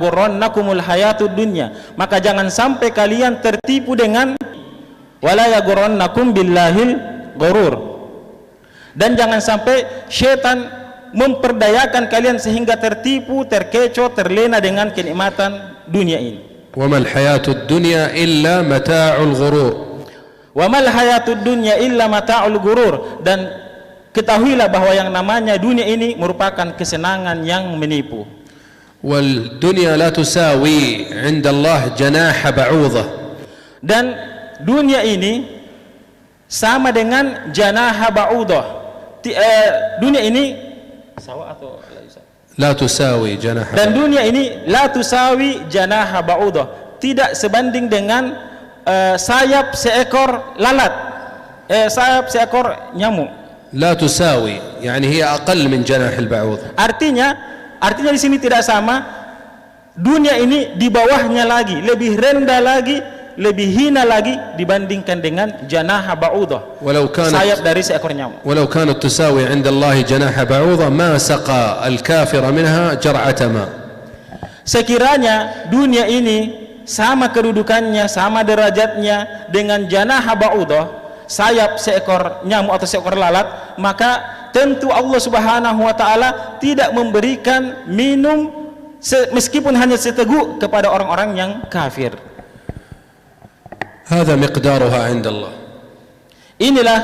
ghurrannakumul hayatud dunya, maka jangan sampai kalian tertipu dengan wala yaghurrannakum billahil ghurur, dan jangan sampai syaitan memperdayakan kalian sehingga tertipu, terkecoh, terlena dengan kenikmatan dunia ini. Wa mal hayatud dunya illa mata'ul ghurur. Wa mal hayatud dunya illa mata'ul ghurur, dan ketahuilah bahwa yang namanya dunia ini merupakan kesenangan yang menipu. Wal dunya la tusawi 'inda Allah janaha ba'udah. Dan dunia ini sama dengan janaha ba'udah. Dunia ini sawa atau la tusawi janaha. Dan dunia ini la tusawi janaha ba'udah, tidak sebanding dengan sayap seekor lalat, sayap seekor nyamuk. La tusawi, yani hiya aqall min janah al-ba'ud. Artinya di sini tidak sama. Dunia ini di bawahnya lagi, lebih rendah lagi, lebih hina lagi dibandingkan dengan janaha ba'udah, sayap dari seekor nyamuk. Walau kanat tusawi 'inda Allah janaha ba'udah ma saqa al-kafira minha jar'ata ma. Sekiranya dunia ini sama kedudukannya, sama derajatnya dengan janaha ba'udah, sayap seekor nyamuk atau seekor lalat, maka tentu Allah Subhanahu wa taala tidak memberikan minum meskipun hanya seteguk kepada orang-orang yang kafir. Hadza miqdaruha 'inda Allah. Inilah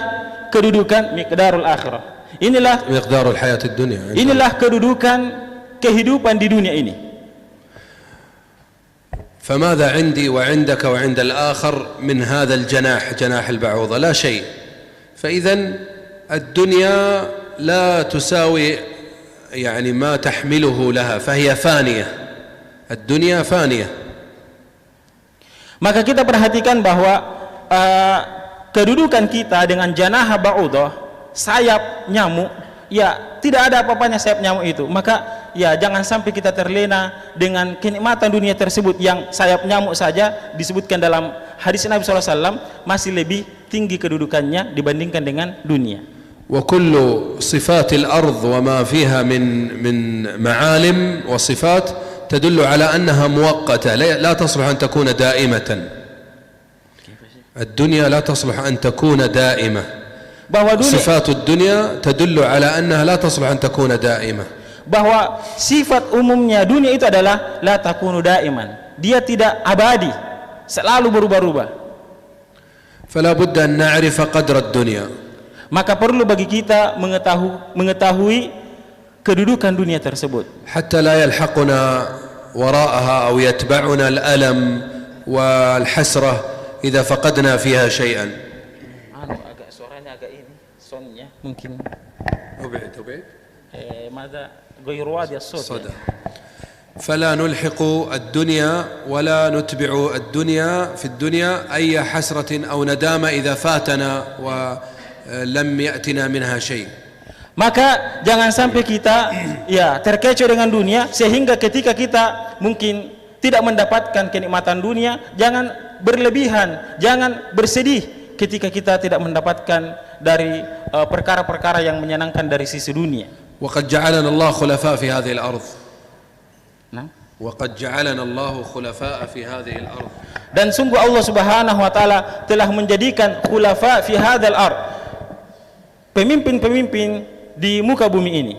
kedudukan miqdarul akhirah. Inilah miqdarul hayatid dunya. Inilah kedudukan kehidupan di dunia ini. فماذا عندي وعندك وعند الآخر من هذا الجناح، جناح البعوضة؟ لا شيء. فإذا الدنيا لا تساوي يعني ما تحمله لها، فهي فانية. الدنيا فانية. Maka kita perhatikan bahwa kedudukan kita dengan janaha ba'udah, sayap nyamuk, ya tidak ada apa-apanya sayap nyamuk itu. Maka ya jangan sampai kita terlena dengan kenikmatan dunia tersebut yang sayap nyamuk saja disebutkan dalam hadis Nabi SAW masih lebih tinggi kedudukannya dibandingkan dengan dunia. وكل صفات الأرض وما فيها من معالم وصفات تدل على أنها مؤقتة، لا تصلح أن تكون دائمة. الدنيا لا تصلح أن تكون دائمة. صفات الدنيا تدل على أنها لا تصلح أن تكون دائمة. Bahwa sifat umumnya dunia itu adalah la takunu daiman, dia tidak abadi, selalu berubah-ubah. فلا بد أن نعرف قدر الدنيا. Maka perlu bagi kita mengetahui kedudukan dunia tersebut. حتى لا يلحقنا وراءها أو يتبعنا الألم والحسرة إذا فقدنا فيها شيئا. Agak suaranya agak ini, soundnya mungkin. أبعد. ماذا غير واضح الصوت. فلا نلحق الدنيا ولا نتبع الدنيا في الدنيا أي حسرة أو ندامة إذا فاتنا ولم يأتنا منها شيء. Maka jangan sampai kita ya terkecoh dengan dunia sehingga ketika kita mungkin tidak mendapatkan kenikmatan dunia, jangan berlebihan, jangan bersedih ketika kita tidak mendapatkan dari perkara-perkara yang menyenangkan dari sisi dunia. وقد جعلنا الله خلفاء في هذه الأرض. Nah. وقد جعلنا الله خلفاء في هذه الأرض. Dan sungguh Allah Subhanahu wa taala telah menjadikan khulafa fi hadzal ard, pemimpin-pemimpin di muka bumi ini.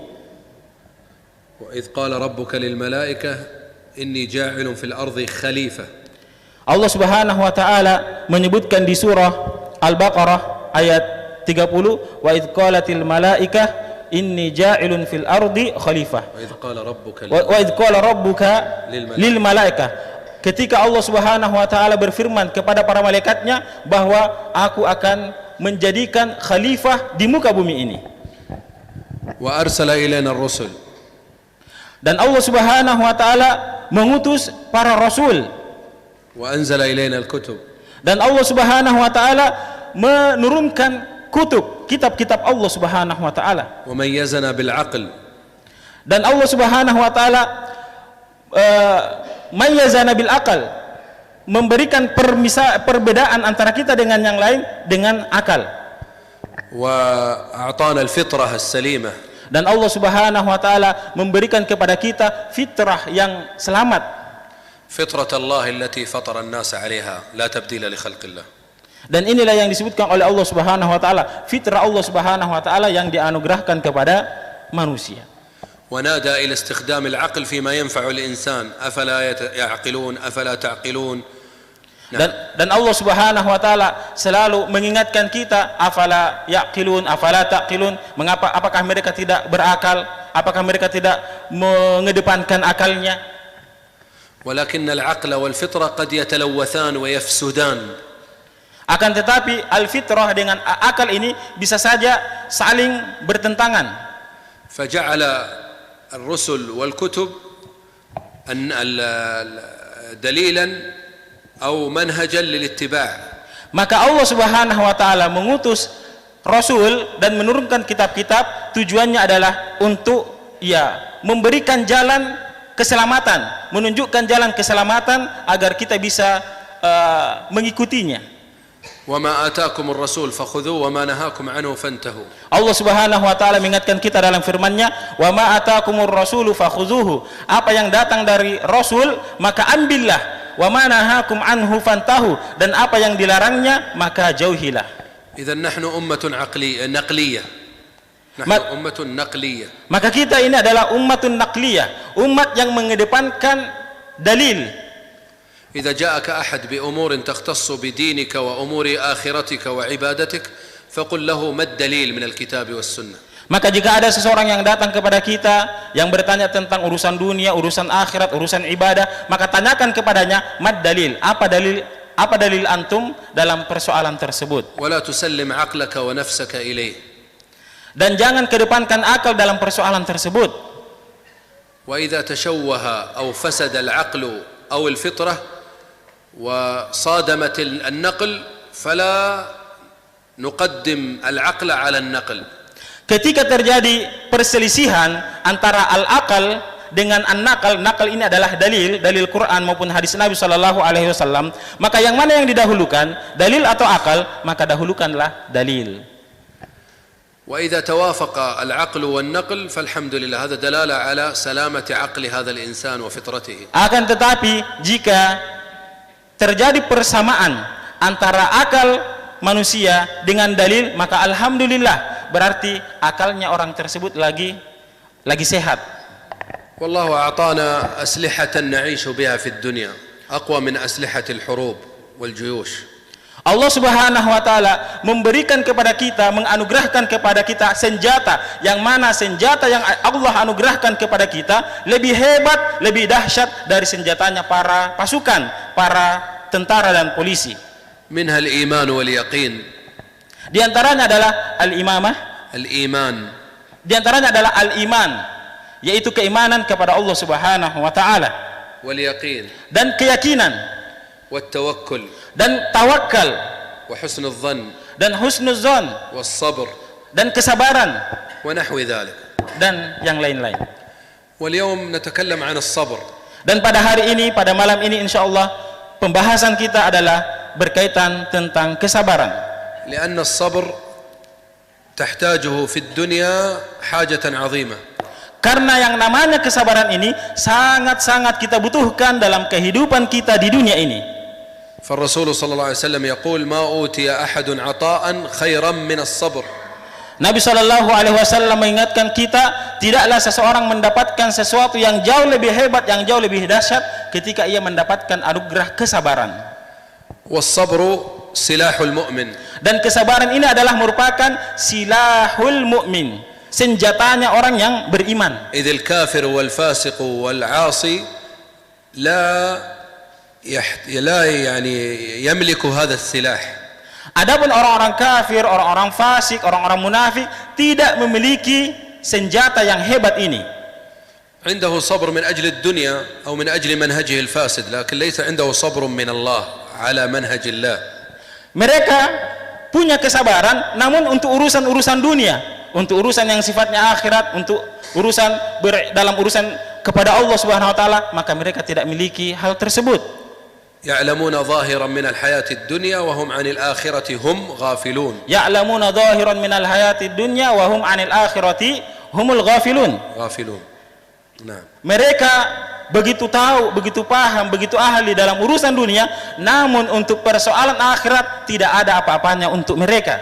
وإذ قال ربك للملائكة إني جاعل في الأرض خليفة. Allah Subhanahu wa taala menyebutkan di surah Al-Baqarah ayat 30, wa idz qalatil malaikah inni ja'ilun fil ardi khalifah. Wa idz qala rabbuka lil malaikah. Ketika Allah Subhanahu wa taala berfirman kepada para malaikatnya bahwa aku akan menjadikan khalifah di muka bumi ini. Wa arsala ilaina ar-rusul. Dan Allah Subhanahu wa taala mengutus para rasul. Wa anzala ilaina al-kutub. Dan Allah Subhanahu wa taala menurunkan kutub, kitab-kitab Allah Subhanahu wa taala. Wa mayyazana bil aql. Dan Allah Subhanahu wa taala mayyazana bil aql, memberikan perbedaan antara kita dengan yang lain dengan akal. Wa a'tana al fitrah as-salimah. Dan Allah Subhanahu wa taala memberikan kepada kita fitrah yang selamat. فطرة الله التي فطر الناس عليها لا تبديل لخلق الله. Dan inilah yang disebutkan oleh Allah Subhanahu wa taala, fitrah Allah Subhanahu wa taala yang dianugerahkan kepada manusia. ونادى إلى استخدام العقل فيما ينفع الإنسان أفلا يعقلون أفلا تعقلون. Dan Allah Subhanahu wa taala selalu mengingatkan kita, afala yaqilun afala taqilun, mengapa apakah mereka tidak berakal, apakah mereka tidak mengedepankan akalnya. ولكن العقل والفطرة قد يتلوثان ويفسدان. Akan tetapi al-fitrah dengan akal ini bisa saja saling bertentangan. فجعل الرسل والكتب دليلا أو منهجا للاتباع. Maka Allah Subhanahu wa taala mengutus rasul dan menurunkan kitab-kitab, tujuannya adalah untuk memberikan jalan keselamatan, menunjukkan jalan keselamatan agar kita bisa mengikutinya. وما آتاكم الرسول فخذوه وما نهاكم عنه فانتهوا. Allah Subhanahu wa taala mengingatkan kita dalam firman-Nya, "Wa ma atakumur rasulu fakhuzuhu." Apa yang datang dari rasul maka ambillah. Wa ma nahakum anhu fantahu, dan apa yang dilarangnya maka jauhilah. إذا نحن أمة نقلية. نحن أمة نقلية. Maka kita ini adalah ummatun naqliyah, umat yang mengedepankan dalil. إذا جاءك أحد بأمور تختص بدينك وأمور آخرتك وعبادتك فقل له ما الدليل من الكتاب والسنة. Maka jika ada seseorang yang datang kepada kita yang bertanya tentang urusan dunia, urusan akhirat, urusan ibadah, maka tanyakan kepadanya, mad dalil, apa dalil antum dalam persoalan tersebut. ولا تسلم عقلك ونفسك إليه. Dan jangan kedepankan akal dalam persoalan tersebut. وإذا تشوه أو فسد العقل أو الفطرة وصادمت النقل فلا نقدم العقل على النقل. Ketika terjadi perselisihan antara al-akal dengan an-naqal, nakal ini adalah dalil Quran maupun hadis Nabi sallallahu alaihi wasallam, maka yang mana yang didahulukan, dalil atau akal? Maka dahulukanlah dalil. وإذا توافق العقل والنقل فالحمد لله، هذا دلالة على سلامة عقل هذا الإنسان وفطرته. Akan tetapi jika terjadi persamaan antara akal manusia dengan dalil, maka alhamdulillah, berarti akalnya orang tersebut lagi sehat. والله أعطانا أسلحة نعيش بها في الدنيا أقوى من أسلحة الحروب والجيوش. Allah Subhanahu wa taala memberikan kepada kita, menganugerahkan kepada kita senjata, yang mana senjata yang Allah anugerahkan kepada kita lebih hebat, lebih dahsyat dari senjatanya para pasukan, para tentara dan polisi. منها الإيمان واليقين. Di antaranya adalah al-imamah, الإيمان. Di antaranya adalah al-iman, yaitu keimanan kepada Allah Subhanahu wa taala. واليقين. Dan keyakinan. والتوكل. Dan tawakal. وحسن الظن. Dan husnuzon. والصبر. Dan kesabaran. ونحو ذلك. Dan yang lain-lain. واليوم نتكلم عن الصبر. Dan pada hari ini, pada malam ini insyaallah pembahasan kita adalah berkaitan tentang kesabaran. لأن الصبر تحتاجه في الدنيا حاجة عظيمة. Karena yang namanya kesabaran ini sangat-sangat kita butuhkan dalam kehidupan kita di dunia ini. فالرسول صلى الله عليه وسلم يقول ما أوتي أحد عطاء خيرا من الصبر. Nabi Shallallahu Alaihi Wasallam mengingatkan kita, tidaklah seseorang mendapatkan sesuatu yang jauh lebih hebat, yang jauh lebih dahsyat ketika ia mendapatkan anugerah kesabaran. والصبر سلاح المؤمن. Dan kesabaran ini adalah merupakan silahul mu'min, senjatanya orang yang beriman. إذ الكافر والفاسق والعاصي لا يعني يملك هذا السلاح. Adapun orang-orang kafir, orang-orang fasik, orang-orang munafik tidak memiliki senjata yang hebat ini. عنده صبر من أجل الدنيا أو من أجل منهجه الفاسد، لكن ليس عنده صبر من الله على منهج الله. Mereka punya kesabaran namun untuk urusan-urusan dunia, untuk urusan yang sifatnya akhirat, untuk urusan dalam urusan kepada Allah Subhanahu wa taala, maka mereka tidak memiliki hal tersebut. يعلمون ظاهرا من الحياة الدنيا وهم عن الآخرة هم غافلون. يعلمون ظاهرا من الحياة الدنيا وهم عن الآخرة هم الغافلون. غافلون. Nah. Mereka begitu tahu, begitu paham, begitu ahli dalam urusan dunia, namun untuk persoalan akhirat tidak ada apa-apanya untuk mereka.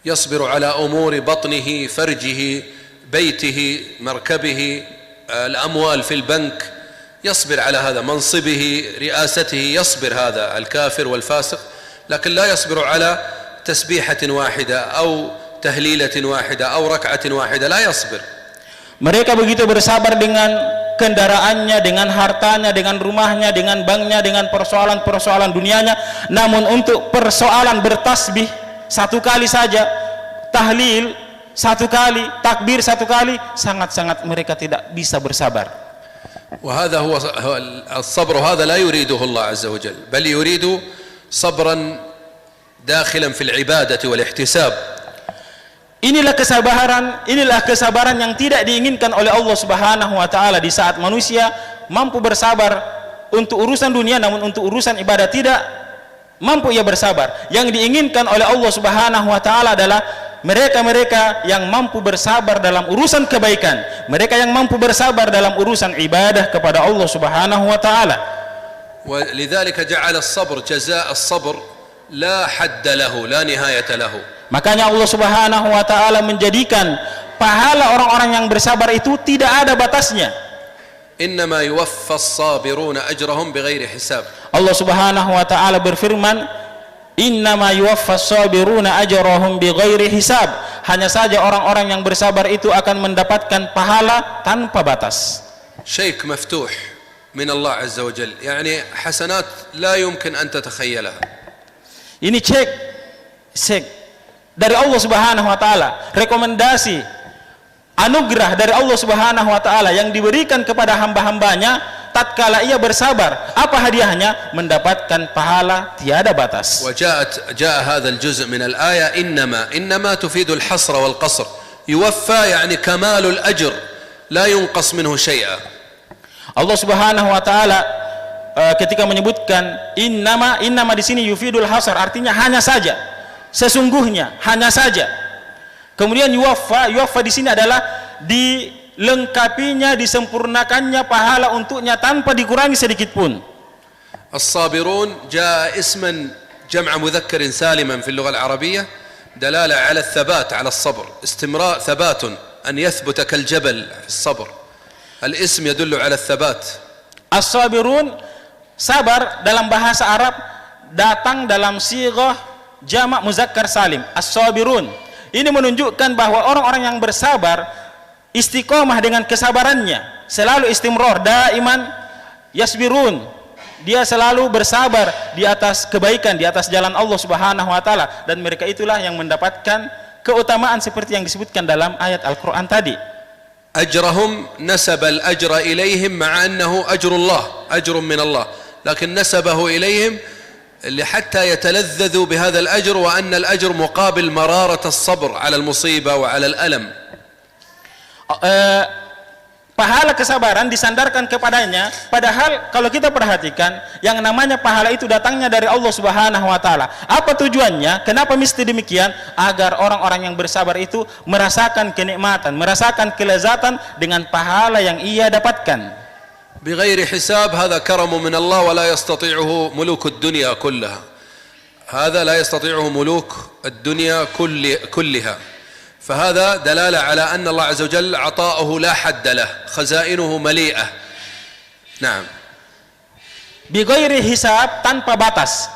يصبر على أمور بطنه فرجه بيته مركبه الأموال في البنك، يصبر على هذا منصبه رئاسته، يصبر هذا الكافر والفاسق، لكن لا يصبر على تسبيحة واحدة أو تهليلة واحدة أو ركعة واحدة، لا يصبر. Mereka begitu bersabar dengan kendaraannya, dengan hartanya, dengan rumahnya, dengan banknya, dengan persoalan-persoalan dunianya, namun untuk persoalan bertasbih satu kali saja, tahlil satu kali, takbir satu kali, sangat-sangat mereka tidak bisa bersabar. وهذا هو الصبر، هذا لا يريده الله عز وجل، بل يريد صبرا داخلا في العبادة والاحتساب. Inilah kesabaran yang tidak diinginkan oleh Allah Subhanahu wa taala di saat manusia mampu bersabar untuk urusan dunia, namun untuk urusan ibadah tidak mampu ia bersabar. Yang diinginkan oleh Allah Subhanahu wa taala adalah mereka-mereka yang mampu bersabar dalam urusan kebaikan, mereka yang mampu bersabar dalam urusan ibadah kepada Allah Subhanahu wa taala. ولذلك جعل الصبر جزاء الصبر لا حد له لا نهاية له. Makanya Allah Subhanahu wa taala menjadikan pahala orang-orang yang bersabar itu tidak ada batasnya. إنما يوفى الصابرون أجرهم بغير حساب. Allah Subhanahu wa taala berfirman, "Innama yuwaffas sabiruna ajrahum bighairi hisab." Hanya saja orang-orang yang bersabar itu akan mendapatkan pahala tanpa batas. شيك مفتوح من الله عز وجل، يعني حسنات لا يمكن أن تتخيلها. Ini cek dari Allah Subhanahu wa taala, rekomendasi anugerah dari Allah Subhanahu wa taala yang diberikan kepada hamba-hambanya tatkala ia bersabar. Apa hadiahnya? Mendapatkan pahala tiada batas. جاء هذا الجزء من الآية إنما تفيد الحصر والقصر، يوفى يعني كمال الأجر لا ينقص منه شيئا. Allah Subhanahu wa taala ketika menyebutkan innama di sini yufidul hasar, artinya hanya saja, sesungguhnya, hanya saja. Kemudian yuwaffa di sini adalah dilengkapinya, disempurnakannya pahala untuknya tanpa dikurangi sedikit pun. الصابرون جاء اسما جمع مذكر سالما في اللغة العربية دلالة على الثبات على الصبر، استمرار ثبات، أن يثبت كالجبل في الصبر. الاسم يدل على الثبات. As-sabirun, sabar dalam bahasa Arab datang dalam sighah jamak muzakkar salim, as-sabirun. Ini menunjukkan bahwa orang-orang yang bersabar istiqomah dengan kesabarannya, selalu istimrar, daiman yasbirun. Dia selalu bersabar di atas kebaikan, di atas jalan Allah Subhanahu wa taala, dan mereka itulah yang mendapatkan keutamaan seperti yang disebutkan dalam ayat Al-Qur'an tadi. أجرهم نسب الأجر إليهم مع أنه أجر الله، أجر من الله، لكن نسبه إليهم حتى يتلذذوا بهذا الأجر، وأن الأجر مقابل مرارة الصبر على المصيبة وعلى الألم. Pahala kesabaran disandarkan kepadanya, padahal kalau kita perhatikan yang namanya pahala itu datangnya dari Allah Subhanahu wa taala. Apa tujuannya? Kenapa mesti demikian? Agar orang-orang yang bersabar itu merasakan kenikmatan, merasakan kelezatan dengan pahala yang ia dapatkan. بغير حساب، هذا كرم من الله ولا يستطيعه ملوك الدنيا كلها، هذا لا يستطيعه ملوك الدنيا كلها. فهذا دلالة على أن الله عز وجل عطاؤه لا حد له، خزائنه مليئة. نعم. Bighairi hisab, tanpa batas.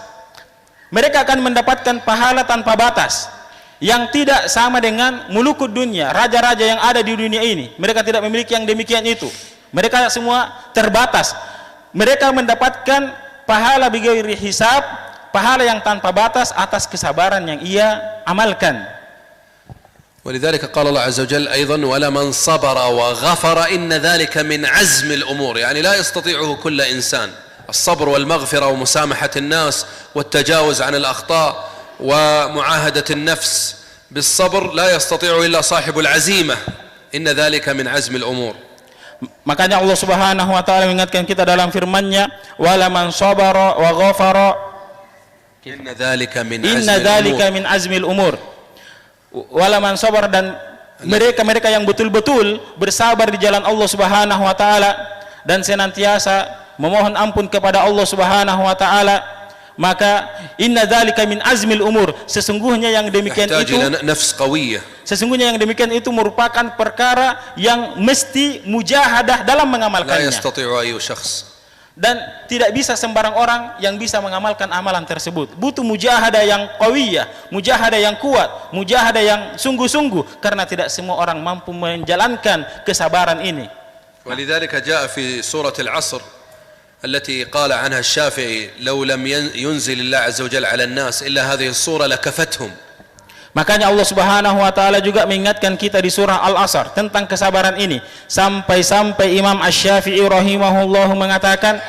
Mereka akan mendapatkan pahala tanpa batas yang tidak sama dengan mulukud dunia, raja-raja yang ada di dunia ini. Mereka tidak memiliki yang demikian itu. Mereka semua terbatas. Mereka mendapatkan pahala bighairi hisab, pahala yang tanpa batas atas kesabaran yang ia amalkan. ولذلك قال الله عز وجل أيضا ولمن صبر وغفر إن ذلك من عزم الأمور، يعني لا يستطيعه كل إنسان. الصبر والمغفرة ومسامحة الناس والتجاوز عن الأخطاء ومعاهدة النفس بالصبر لا يستطيعه إلا صاحب العزيمة، إن ذلك من عزم الأمور. Makanya Allah Subhanahu wa taala mengingatkan kita dalam firman-Nya, walaman sabara wa ghafara inna dzalika min azmil umur. Walaman sabar, dan mereka yang betul-betul bersabar di jalan Allah Subhanahu wa taala dan senantiasa memohon ampun kepada Allah Subhanahu wa taala, maka inna dzalika min azmil umur, sesungguhnya yang demikian itu merupakan perkara yang mesti mujahadah dalam mengamalkannya. Dan tidak bisa sembarang orang yang bisa mengamalkan amalan tersebut. Butuh mujahadah yang qawiyah, mujahadah yang kuat, mujahadah yang sungguh-sungguh, karena tidak semua orang mampu menjalankan kesabaran ini. ولذلك جاء في سورة العصر التي قال عنها الشافعي لو لم ينزل الله عز وجل على الناس إلا هذه الصورة لكفتهم. Makanya Allah Subhanahu wa taala juga mengingatkan kita di surah Al-Asr tentang kesabaran ini, sampai-sampai Imam Asy-Syafi'i rahimahullah mengatakan,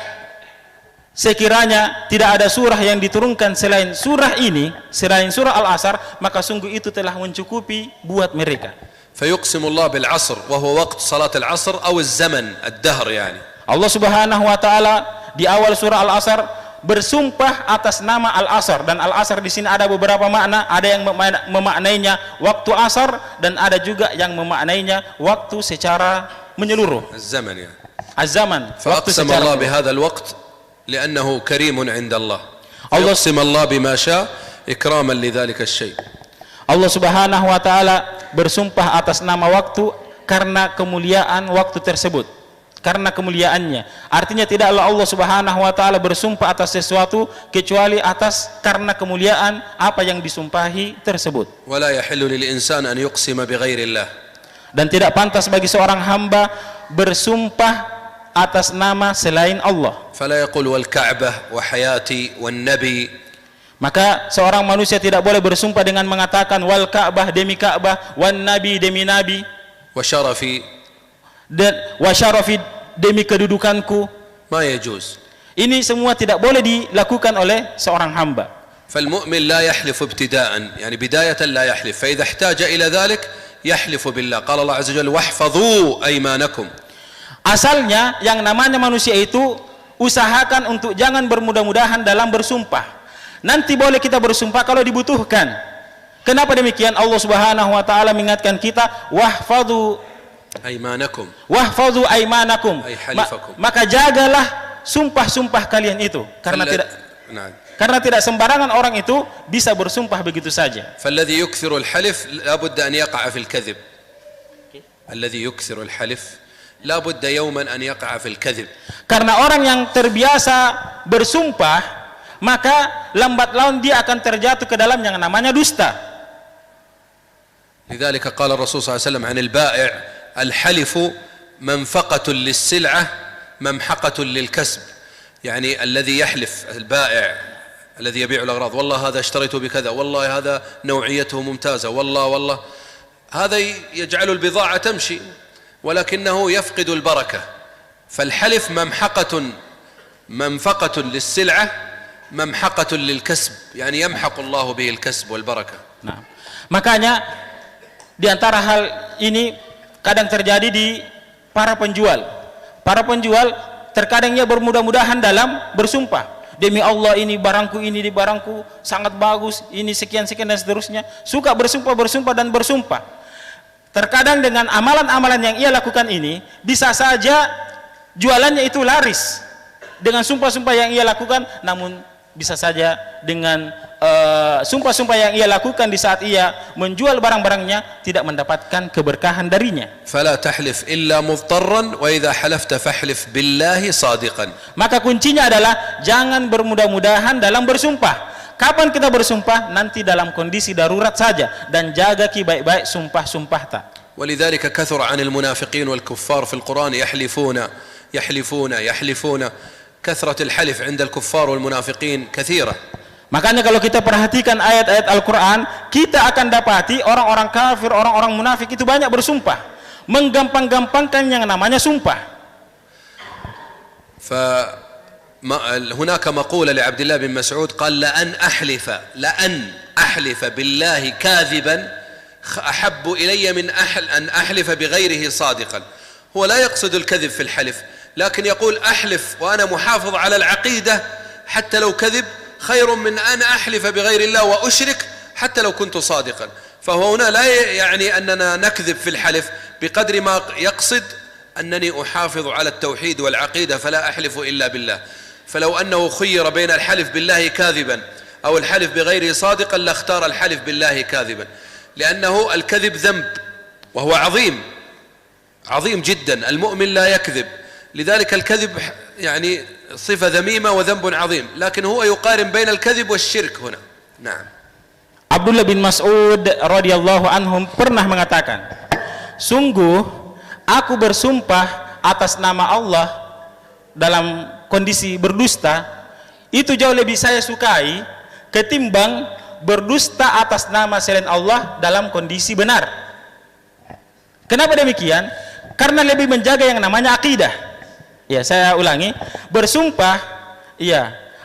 sekiranya tidak ada surah yang diturunkan selain surah ini, selain surah Al-Asr, maka sungguh itu telah mencukupi buat mereka. فيقسم الله بالعصر وهو وقت صلاة العصر أو الزمن الدهر يعني. Allah Subhanahu wa taala di awal surah Al-Asr bersumpah atas nama Al-Asr, dan Al-Asr di sini ada beberapa makna, ada yang memaknainya waktu asar dan ada juga yang memaknainya waktu secara menyeluruh. الزمن يعني. الزمن. فأقسم الله بهذا الوقت لأنه كريم عند الله. يقسم الله بما شاء إكراما لذلك الشيء. Allah Subhanahu wa taala bersumpah atas nama waktu karena kemuliaan waktu tersebut, karena kemuliaannya. Artinya tidaklah Allah Subhanahu wa taala bersumpah atas sesuatu kecuali atas karena kemuliaan apa yang disumpahi tersebut. ولا يحل للإنسان أن يقسم بغير الله. Dan tidak pantas bagi seorang hamba bersumpah atas nama selain Allah. فلا يقول والكعبة وحياتي والنبي. Maka seorang manusia tidak boleh bersumpah dengan mengatakan wal Ka'bah demi Ka'bah, wan nabi demi nabi, wa syarafi, dan wa syarafi demi kedudukanku. Ma yajuz. Ini semua tidak boleh dilakukan oleh seorang hamba. فالمؤمن لا يحلف ابتداء يعني بداية لا يحلف فإذا احتاج إلى ذلك يحلف بالله قال الله عز وجل واحفظوا أيمانكم. Asalnya yang namanya manusia itu usahakan untuk jangan bermudah-mudahan dalam bersumpah. Nanti boleh kita bersumpah kalau dibutuhkan. Kenapa demikian? Allah Subhanahu wa taala mengingatkan kita wahfadhu aymanakum. Wahfadhu aymanakum. Maka jagalah sumpah-sumpah kalian itu, karena tidak sembarangan orang itu bisa bersumpah begitu saja. فالذي يكثر الحلف لا بد أن يقع في الكذب. الذي يكثر الحلف لا بد يوما أن يقع في الكذب. Karena orang yang terbiasa bersumpah, maka lambat laun dia akan terjatuh ke dalam yang namanya dusta. لذلك قال الرسول صلى الله عليه وسلم عن البائع الحلف منفقة للسلعة ممحقة للكسب. يعني الذي يحلف البائع الذي يبيع الأغراض والله هذا اشتريته بكذا والله هذا نوعيته ممتازة والله هذا يجعل البضاعة تمشي ولكنه يفقد البركة. فالحلف منفقة للسلعة ممحقة للكسب يعني يمحق الله به الكسب والبركة. Nah, makanya di antara hal ini kadang terjadi di para penjual. Para penjual terkadang ia bermudah-mudahan dalam bersumpah. Demi Allah ini barangku sangat bagus, ini sekian dan seterusnya. Suka bersumpah dan bersumpah. Terkadang dengan amalan-amalan yang ia lakukan ini bisa saja jualannya itu laris dengan sumpah-sumpah yang ia lakukan, namun bisa saja dengan sumpah-sumpah yang ia lakukan di saat ia menjual barang-barangnya tidak mendapatkan keberkahan darinya. فلا تحلف إلا مضطرا وإذا حلفت فاحلف بالله صادقا. Maka kuncinya adalah jangan bermudah-mudahan dalam bersumpah. Kapan kita bersumpah? Nanti dalam kondisi darurat saja, dan jaga baik-baik sumpah-sumpah tak. ولذلك كثر عن المنافقين والكفار في القرآن يحلفون كثرة الحلف عند الكفار والمنافقين كثيرة. Makanya kalau kita perhatikan ayat-ayat Al-Quran, kita akan dapati orang-orang kafir, orang-orang munafik itu banyak bersumpah, menggampang-gampangkan yang namanya sumpah. فهناك مقولة لعبد الله بن مسعود قال لأن أحلف بالله كاذبا أحب إلي من أن أحلف بغيره صادقا. هو لا يقصد الكذب في الحلف، لكن يقول أحلف وأنا محافظ على العقيدة حتى لو كذب خير من أن أحلف بغير الله وأشرك حتى لو كنت صادقا. فهو هنا لا يعني أننا نكذب في الحلف بقدر ما يقصد أنني أحافظ على التوحيد والعقيدة فلا أحلف إلا بالله. فلو أنه خير بين الحلف بالله كاذبا أو الحلف بغيره صادقا لاختار الحلف بالله كاذبا، لأنه الكذب ذنب وهو عظيم عظيم جدا، المؤمن لا يكذب، لذلك الكذب يعني صفة ذميمة وذنب عظيم، لكن هو يقارن بين الكذب والشرك هنا. نعم. Abdullah bin Mas'ud radhiyallahu anhum pernah mengatakan, sungguh aku bersumpah atas nama Allah dalam kondisi berdusta, itu jauh lebih saya sukai ketimbang berdusta atas nama selain Allah dalam kondisi benar. Kenapa demikian? Karena lebih menjaga yang namanya akidah. Ya, saya ulangi, bersumpah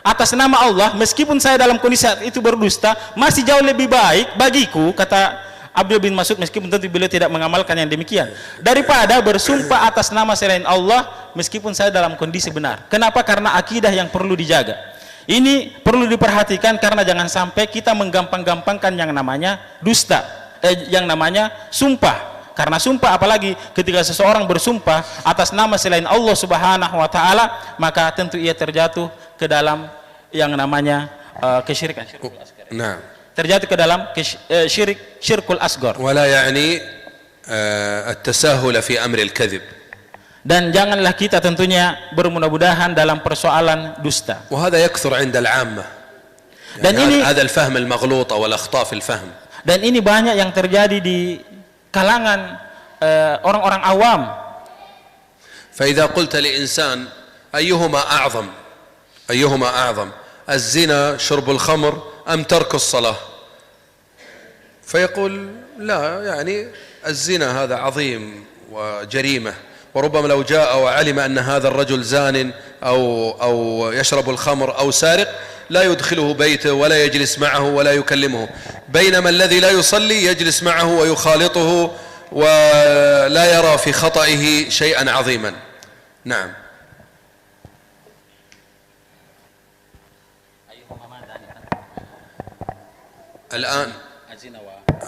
atas nama Allah meskipun saya dalam kondisi saat itu berdusta masih jauh lebih baik bagiku, kata Abdullah bin Mas'ud, meskipun tentu beliau tidak mengamalkan yang demikian, daripada bersumpah atas nama selain Allah meskipun saya dalam kondisi benar. Kenapa? Karena akidah yang perlu dijaga. Ini perlu diperhatikan karena jangan sampai kita menggampang-gampangkan yang namanya dusta, yang namanya sumpah. Karena sumpah, apalagi ketika seseorang bersumpah atas nama selain Allah Subhanahu wa taala, maka tentu ia terjatuh ke dalam yang namanya kesyirikan, syirkul asgar. Nah, terjatuh ke dalam syirkul asgar. Wala yani at-tasahul fi amri al-kadhib. Dan janganlah kita tentunya bermudah-mudahan dalam persoalan dusta. وهذا يكثر عند العامة. Dan ini هذا الفهم المغلوط أو الأخطاء في الفهم. Dan ini banyak yang terjadi di kalangan orang-orang awam. فإذا قلت لإنسان أيهما أعظم الزنا شرب الخمر أم ترك الصلاة، فيقول لا، يعني الزنا هذا عظيم وجريمة، وربما لو جاء وعلم أن هذا الرجل زان أو يشرب الخمر أو سارق لا يدخله بيته ولا يجلس معه ولا يكلمه، بينما الذي لا يصلي يجلس معه ويخالطه ولا يرى في خطئه شيئا عظيما. نعم.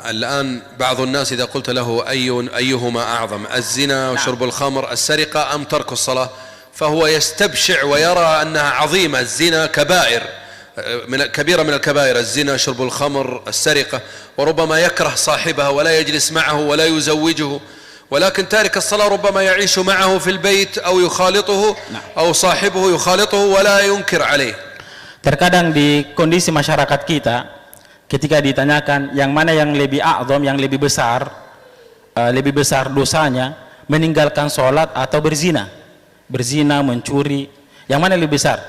الآن بعض الناس إذا قلت له أيهما أعظم الزنا وشرب الخمر السرقة أم ترك الصلاة، فهو يستبشع ويرى أنها عظيمة. الزنا كبيرة من الكبائر، الزنا شرب الخمر السرقة، وربما يكره صاحبها ولا يجلس معه ولا يزوجه، ولكن تارك الصلاة ربما يعيش معه في البيت أو يخالطه أو صاحبه يخالطه ولا ينكر عليه. Terkadang di kondisi masyarakat kita, ketika ditanyakan yang mana yang lebih a'zam, yang lebih besar dosanya, meninggalkan sholat atau berzina, mencuri, yang mana lebih besar?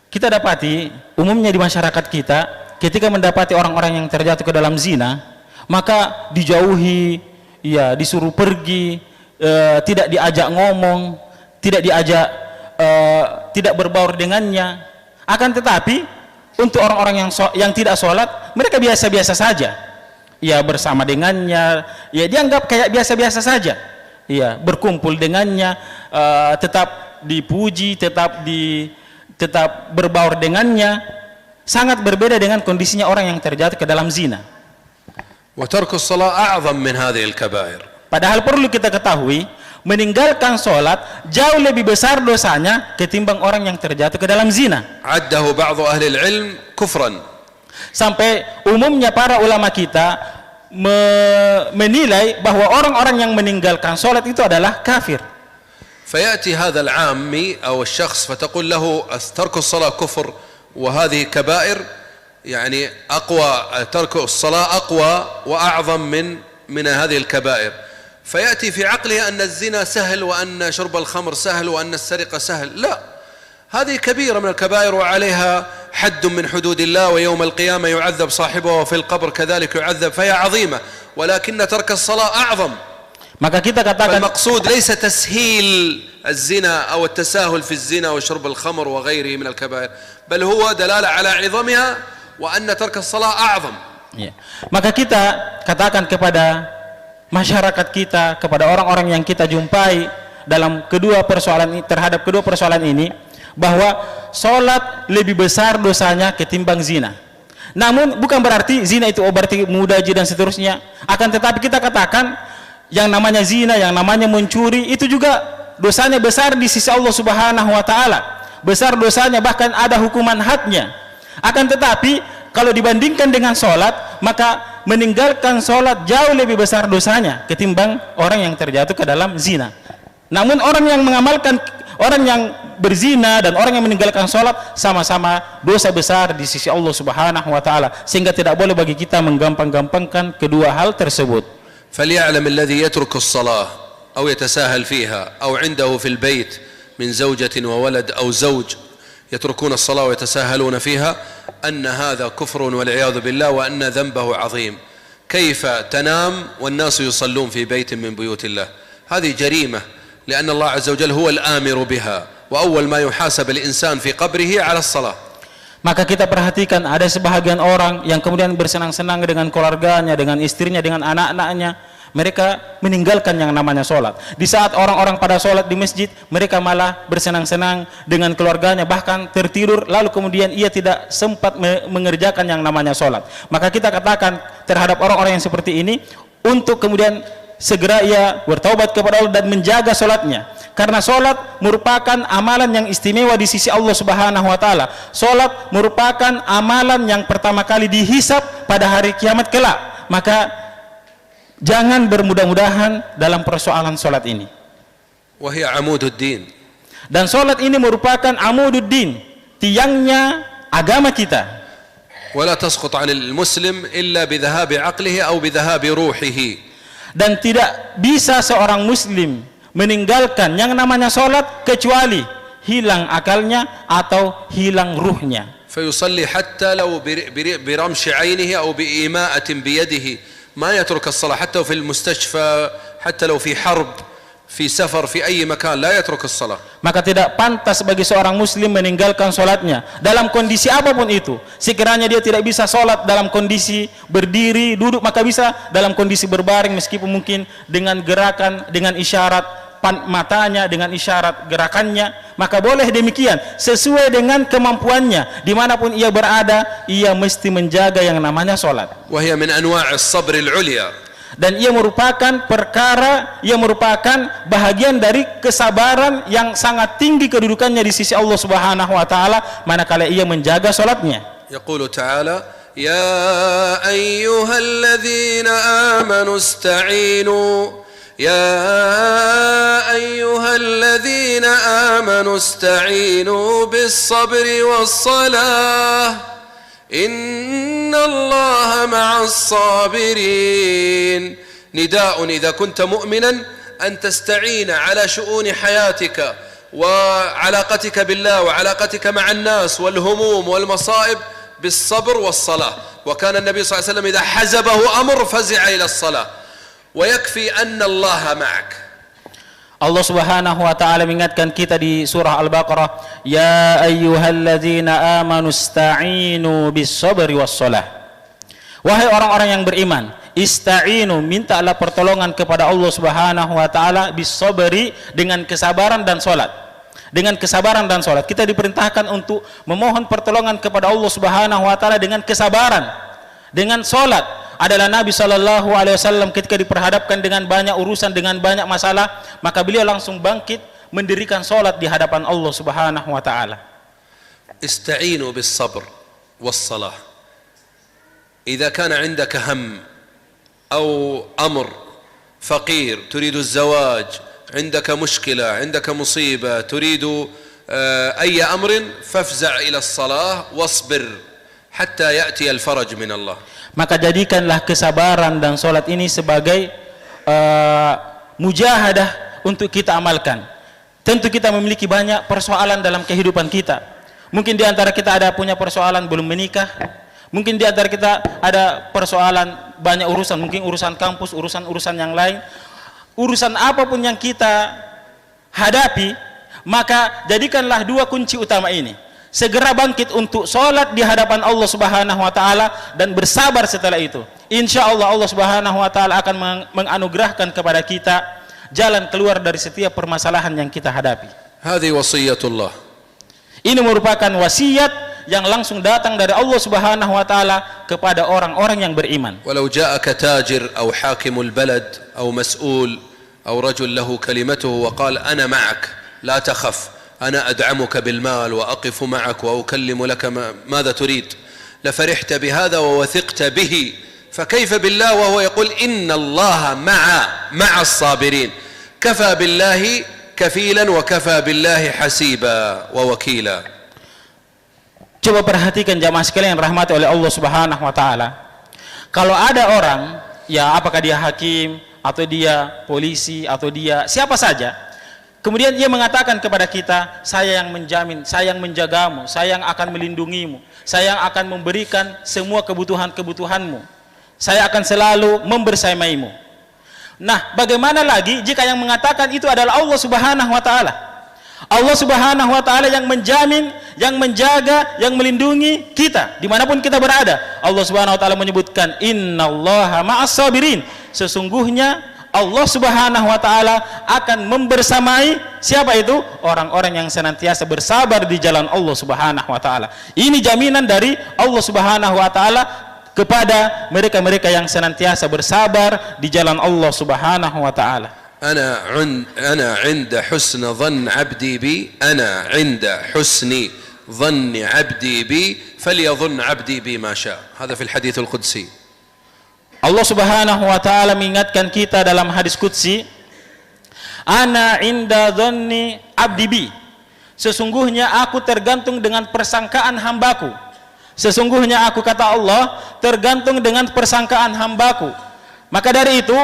Kita dapati umumnya di masyarakat kita, ketika mendapati orang-orang yang terjatuh ke dalam zina, maka dijauhi, disuruh pergi, tidak diajak ngomong, tidak berbaur dengannya. Akan tetapi untuk orang-orang yang tidak sholat, mereka biasa-biasa saja, bersama dengannya, dianggap kayak biasa-biasa saja, berkumpul dengannya, tetap dipuji, tetap berbaur dengannya. Sangat berbeda dengan kondisinya orang yang terjatuh ke dalam zina. Padahal perlu kita ketahui, meninggalkan sholat jauh lebih besar dosanya ketimbang orang yang terjatuh ke dalam zina. Addahu ba'du ahli al-ilm kufran. Sampai umumnya para ulama kita menilai bahwa orang-orang yang meninggalkan sholat itu adalah kafir. فيأتي هذا العامي أو الشخص فتقول له ترك الصلاة كفر وهذه كبائر، يعني أقوى، ترك الصلاة أقوى وأعظم من هذه الكبائر، فيأتي في عقله أن الزنا سهل وأن شرب الخمر سهل وأن السرقة سهل. لا، هذه كبيرة من الكبائر وعليها حد من حدود الله، ويوم القيامة يعذب صاحبه وفي القبر كذلك يعذب، فهي عظيمة، ولكن ترك الصلاة أعظم. Maka kita katakan المقصود ليس تسهيل الزنا أو التساهل في الزنا وشرب الخمر وغيره من الكبائر، بل هو دلالة على عظمها وأن ترك الصلاة أعظم. Maka kita katakan kepada masyarakat kita, kepada orang-orang yang kita jumpai dalam terhadap kedua persoalan ini, bahwa sholat lebih besar dosanya ketimbang zina. Namun bukan berarti zina itu berarti mudaji dan seterusnya. Akan tetapi kita katakan yang namanya zina, yang namanya mencuri itu juga dosanya besar di sisi Allah Subhanahu wa taala. Besar dosanya, bahkan ada hukuman hadnya. Akan tetapi kalau dibandingkan dengan sholat, maka meninggalkan sholat jauh lebih besar dosanya ketimbang orang yang terjatuh ke dalam zina. Namun orang yang mengamalkan, orang yang berzina dan orang yang meninggalkan sholat sama-sama dosa besar di sisi Allah Subhanahu wa taala, sehingga tidak boleh bagi kita menggampang-gampangkan kedua hal tersebut. فليعلم الذي يترك الصلاة أو يتساهل فيها أو عنده في البيت من زوجة وولد أو زوج يتركون الصلاة ويتساهلون فيها أن هذا كفر والعياذ بالله وأن ذنبه عظيم. كيف تنام والناس يصلون في بيت من بيوت الله؟ هذه جريمة، لأن الله عز وجل هو الآمر بها، وأول ما يحاسب الإنسان في قبره على الصلاة. Maka kita perhatikan ada sebahagian orang yang kemudian bersenang-senang dengan keluarganya, dengan istrinya, dengan anak-anaknya. Mereka meninggalkan yang namanya sholat. Di saat orang-orang pada sholat di masjid, mereka malah bersenang-senang dengan keluarganya, bahkan tertidur, lalu kemudian ia tidak sempat mengerjakan yang namanya sholat. Maka kita katakan terhadap orang-orang yang seperti ini, untuk kemudian segera ia bertaubat kepada Allah dan menjaga sholatnya. Karena sholat merupakan amalan yang istimewa di sisi Allah Subhanahu wa taala. Sholat merupakan amalan yang pertama kali dihisab pada hari kiamat kelak. Maka jangan bermudah-mudahan dalam persoalan sholat ini. وهي عمود الدين. Dan sholat ini merupakan amududdin, tiangnya agama kita. ولا تسقط عن المسلم إلا بذهاب عقله أو بذهاب روحه. Dan tidak bisa seorang muslim meninggalkan yang namanya sholat kecuali hilang akalnya atau hilang ruhnya. فيصلي حتى لو برمش عينه أو بإيماءة بيده، ما يترك الصلاة حتى في المستشفى، حتى لو في حرب، في سفر، في أي مكان لا يترك الصلاة. Maka tidak pantas bagi seorang muslim meninggalkan sholatnya dalam kondisi apapun itu. Sekiranya dia tidak bisa sholat dalam kondisi berdiri, duduk, maka bisa dalam kondisi berbaring, meskipun mungkin dengan gerakan, dengan isyarat matanya, dengan isyarat gerakannya, maka boleh demikian sesuai dengan kemampuannya. Dimanapun ia berada, ia mesti menjaga yang namanya sholat. وهي من أنواع الصبر العليا. Dan ia merupakan bahagian dari kesabaran yang sangat tinggi kedudukannya di sisi Allah Subhanahu wa taala manakala ia menjaga sholatnya. يقول تعالى: يا أيها الذين آمنوا استعينوا يا أيها الذين آمنوا استعينوا بالصبر والصلاة إن الله مع الصابرين. نداء إذا كنت مؤمنا أن تستعين على شؤون حياتك وعلاقتك بالله وعلاقتك مع الناس والهموم والمصائب بالصبر والصلاة. وكان النبي صلى الله عليه وسلم إذا حزبه أمر فزع إلى الصلاة. ويكفي أن الله معك. Allah Subhanahu wa taala mengingatkan kita di surah Al-Baqarah, ya ayyuhalladzina amanu ista'inu bis-sabri was-shalah. Wahai orang-orang yang beriman, ista'inu, mintalah pertolongan kepada Allah Subhanahu wa taala bis-sabri, dengan kesabaran dan salat. Dengan kesabaran dan salat. Kita diperintahkan untuk memohon pertolongan kepada Allah Subhanahu wa taala dengan kesabaran, dengan salat. Adalah Nabi SAW ketika diperhadapkan dengan banyak urusan, dengan banyak masalah, maka beliau langsung bangkit mendirikan salat di hadapan Allah Subhanahu wa taala. استعينوا بالصبر والصلاة. إذا كان عندك هم أو أمر، فقير تريد الزواج، عندك مشكلة، عندك مصيبة، تريد أي أمر، فافزع إلى الصلاة واصبر حتى يأتي الفرج من الله. Maka jadikanlah kesabaran dan sholat ini sebagai mujahadah untuk kita amalkan. Tentu kita memiliki banyak persoalan dalam kehidupan kita. Mungkin di antara kita ada punya persoalan belum menikah. Mungkin di antara kita ada persoalan banyak urusan, mungkin urusan kampus, urusan-urusan yang lain. Urusan apapun yang kita hadapi, maka jadikanlah dua kunci utama ini. Segera bangkit untuk sholat di hadapan Allah Subhanahu wa taala dan bersabar setelah itu. Insya Allah Allah Subhanahu wa taala akan menganugerahkan kepada kita jalan keluar dari setiap permasalahan yang kita hadapi. Hadhi wasiyatullah. Ini merupakan wasiat yang langsung datang dari Allah Subhanahu wa taala kepada orang-orang yang beriman. ولو جاءك تاجر أو حاكم البلد أو مسؤول أو رجل له كلمته وقال أنا معك لا تخف أنا أدعمك بالمال وأقف معك وأكلم لك ماذا تريد لفرحت بهذا ووثقت به فكيف بالله وهو يقول إن الله مع الصابرين كفى بالله كفيلا وكفى بالله حسيبا ووكيلا. Coba perhatikan jamaah sekalian yang rahmati oleh Allah Subhanahu wa taala. Kalau ada orang, ya apakah dia hakim atau dia polisi atau dia siapa saja, kemudian dia mengatakan kepada kita, saya yang menjamin, saya yang menjagamu, saya yang akan melindungimu, saya yang akan memberikan semua kebutuhan-kebutuhanmu, saya akan selalu membersamaimu. Nah, bagaimana lagi jika yang mengatakan itu adalah Allah Subhanahu wa taala? Allah Subhanahu wa taala yang menjamin, yang menjaga, yang melindungi kita dimanapun kita berada. Allah Subhanahu wa taala menyebutkan innallaha ma'as sabirin. Sesungguhnya Allah Subhanahu wa taala akan membersamai siapa itu? Orang-orang yang senantiasa bersabar di jalan Allah Subhanahu wa taala. Ini jaminan dari Allah Subhanahu wa taala kepada mereka-mereka yang senantiasa bersabar di jalan Allah Subhanahu wa taala. أنا عند حسن ظن عبدي بي أنا عند حسن ظن عبدي بي فليظن عبدي بي ما شاء. هذا في الحديث القدسي. Allah Subhanahu wa taala mengingatkan kita dalam hadis qudsi, ana inda dhanni abdi bi. Sesungguhnya aku tergantung dengan persangkaan hambaku. Sesungguhnya aku, kata Allah, tergantung dengan persangkaan hambaku. Maka dari itu,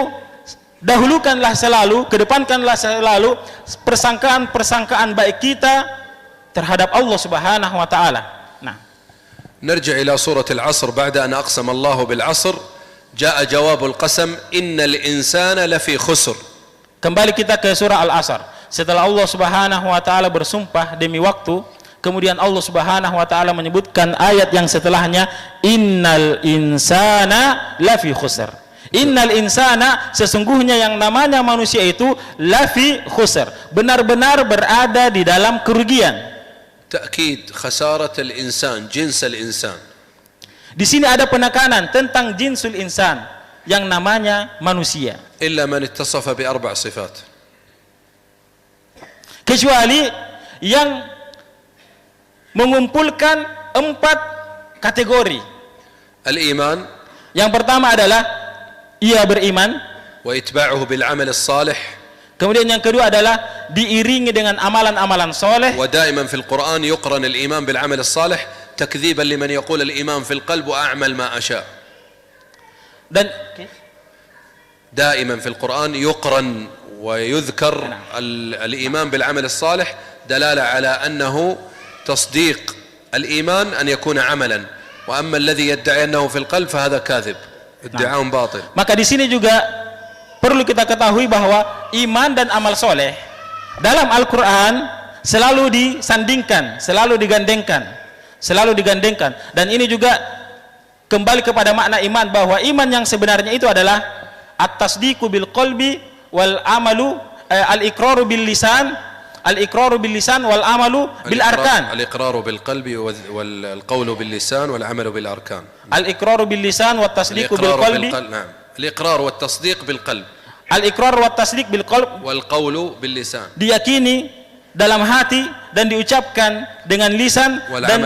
dahulukanlah selalu, kedepankanlah selalu persangkaan-persangkaan baik kita terhadap Allah Subhanahu wa taala. Nah, نرجع إلى سورة العصر. بعد أن أقسم الله بالعصر جاء جواب القسم إن الإنسان لفي خسر. Kembali kita ke surah Al-Asr. Setelah Allah Subhanahu wa taala bersumpah demi waktu, kemudian Allah Subhanahu wa taala menyebutkan ayat yang setelahnya, innal insana lafi khusr. Innal insana, sesungguhnya yang namanya manusia itu lafi khusr, benar-benar berada di dalam kerugian. تأكيد خسارة الإنسان جنس الإنسان. Di sini ada penekanan tentang jinsul insan, yang namanya manusia. إلا من اتصف بأربع صفات. Kecuali yang mengumpulkan 4 kategori. الإيمان. Yang pertama adalah ia beriman. وإتباعه بالعمل الصالح. Kemudian yang kedua adalah diiringi dengan amalan-amalan soleh. ودائما في القرآن يقرن الإيمان بالعمل الصالح تكذيبا لمن يقول الإيمان في القلب وأعمل ما أشاء. Dan دائما في القرآن يقرن ويذكر الإيمان بالعمل الصالح دلالة على أنه تصديق الإيمان أن يكون عملا، وأما الذي يدعي أنه في القلب فهذا كاذب، ادعاء باطل. Maka di sini juga perlu kita ketahui bahwa iman dan amal soleh dalam Al-Quran selalu disandingkan, selalu digandengkan, dan ini juga kembali kepada makna iman, bahwa iman yang sebenarnya itu adalah at-tasdiqu bil qalbi wal amalu al-iqraru bil lisan, al-iqraru bil lisan wal amalu bil arkan. Al-iqraru bil qalbi wal qawlu bil lisan wal amalu bil arkan. Al-iqraru bil lisan wat tasdiqu bil qalbi. الإقرار والتصديق بالقلب. الإقرار والتصديق بالقلب. والقول باللسان. Diyakini dalam hati dan diucapkan dengan lisan dan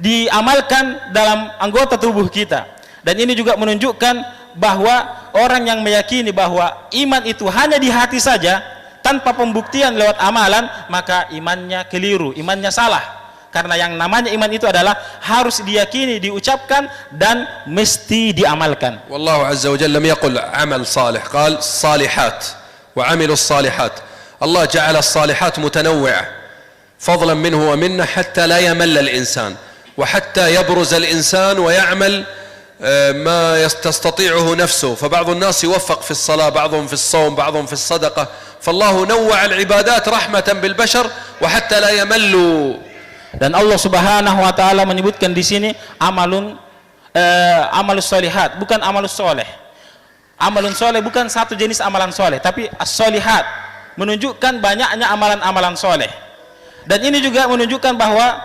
diamalkan dalam anggota tubuh kita. Dan ini juga menunjukkan bahwa orang yang meyakini bahwa iman itu hanya di hati saja tanpa pembuktian lewat amalan, maka imannya keliru, imannya salah. Karena yang namanya iman itu adalah harus diyakini, diucapkan, dan mesti diamalkan. Wallahu azza wa jalla lam yaqul amal salih, qal salihat wa amilu salihat. Allah ja'ala as-salihat mutanawwi'ah fadlan minhu wa minna hatta la yamalla al-insan wa hatta yabruz al-insan wa ya'mal ما تستطيعه نفسه. فبعض الناس يوفق في الصلاة، بعضهم في الصوم، بعضهم في الصدقة، فالله نوع العبادات رحمة بالبشر وحتى لا يملوا. Dan Allah Subhanahu wa taala menyebutkan di sini amalus solihat, bukan amalus soleh. Amalun soleh bukan satu jenis amalan soleh, tapi as-solihat, menunjukkan banyaknya amalan-amalan soleh. Dan ini juga menunjukkan bahwa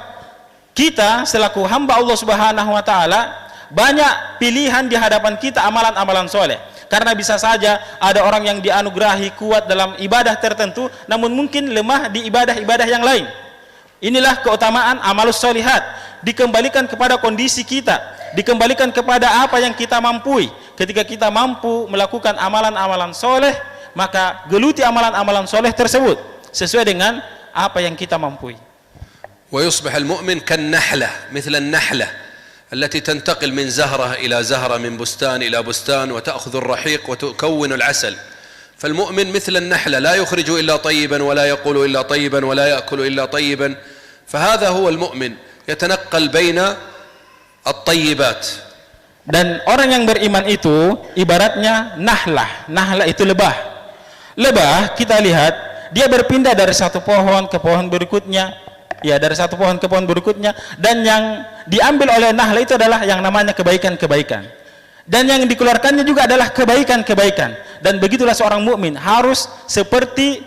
kita selaku hamba Allah Subhanahu wa taala banyak pilihan di hadapan kita amalan-amalan soleh. Karena bisa saja ada orang yang dianugerahi kuat dalam ibadah tertentu, namun mungkin lemah di ibadah-ibadah yang lain. Inilah keutamaan amalus solihat, dikembalikan kepada kondisi kita, dikembalikan kepada apa yang kita mampu. Ketika kita mampu melakukan amalan-amalan soleh, maka geluti amalan-amalan soleh tersebut sesuai dengan apa yang kita mampu. ويصبح المؤمن كالنحلة مثل النحلة التي تنتقل من زهرة إلى زهرة من بستان إلى بستان وتأخذ الرحيق وتكون العسل. فالمؤمن مثل النحلة لا يخرج إلا طيبا ولا يقول إلا طيبا ولا يأكل إلا طيبا. فهذا هو المؤمن يتنقل بين الطيبات. Dan orang yang beriman itu ibaratnya nahlah. Nahlah itu lebah. Lebah kita lihat dia berpindah dari satu pohon ke pohon berikutnya. Ya, dari satu pohon ke pohon berikutnya, dan yang diambil oleh nahla itu adalah yang namanya kebaikan-kebaikan, dan yang dikeluarkannya juga adalah kebaikan-kebaikan. Dan begitulah seorang mukmin harus seperti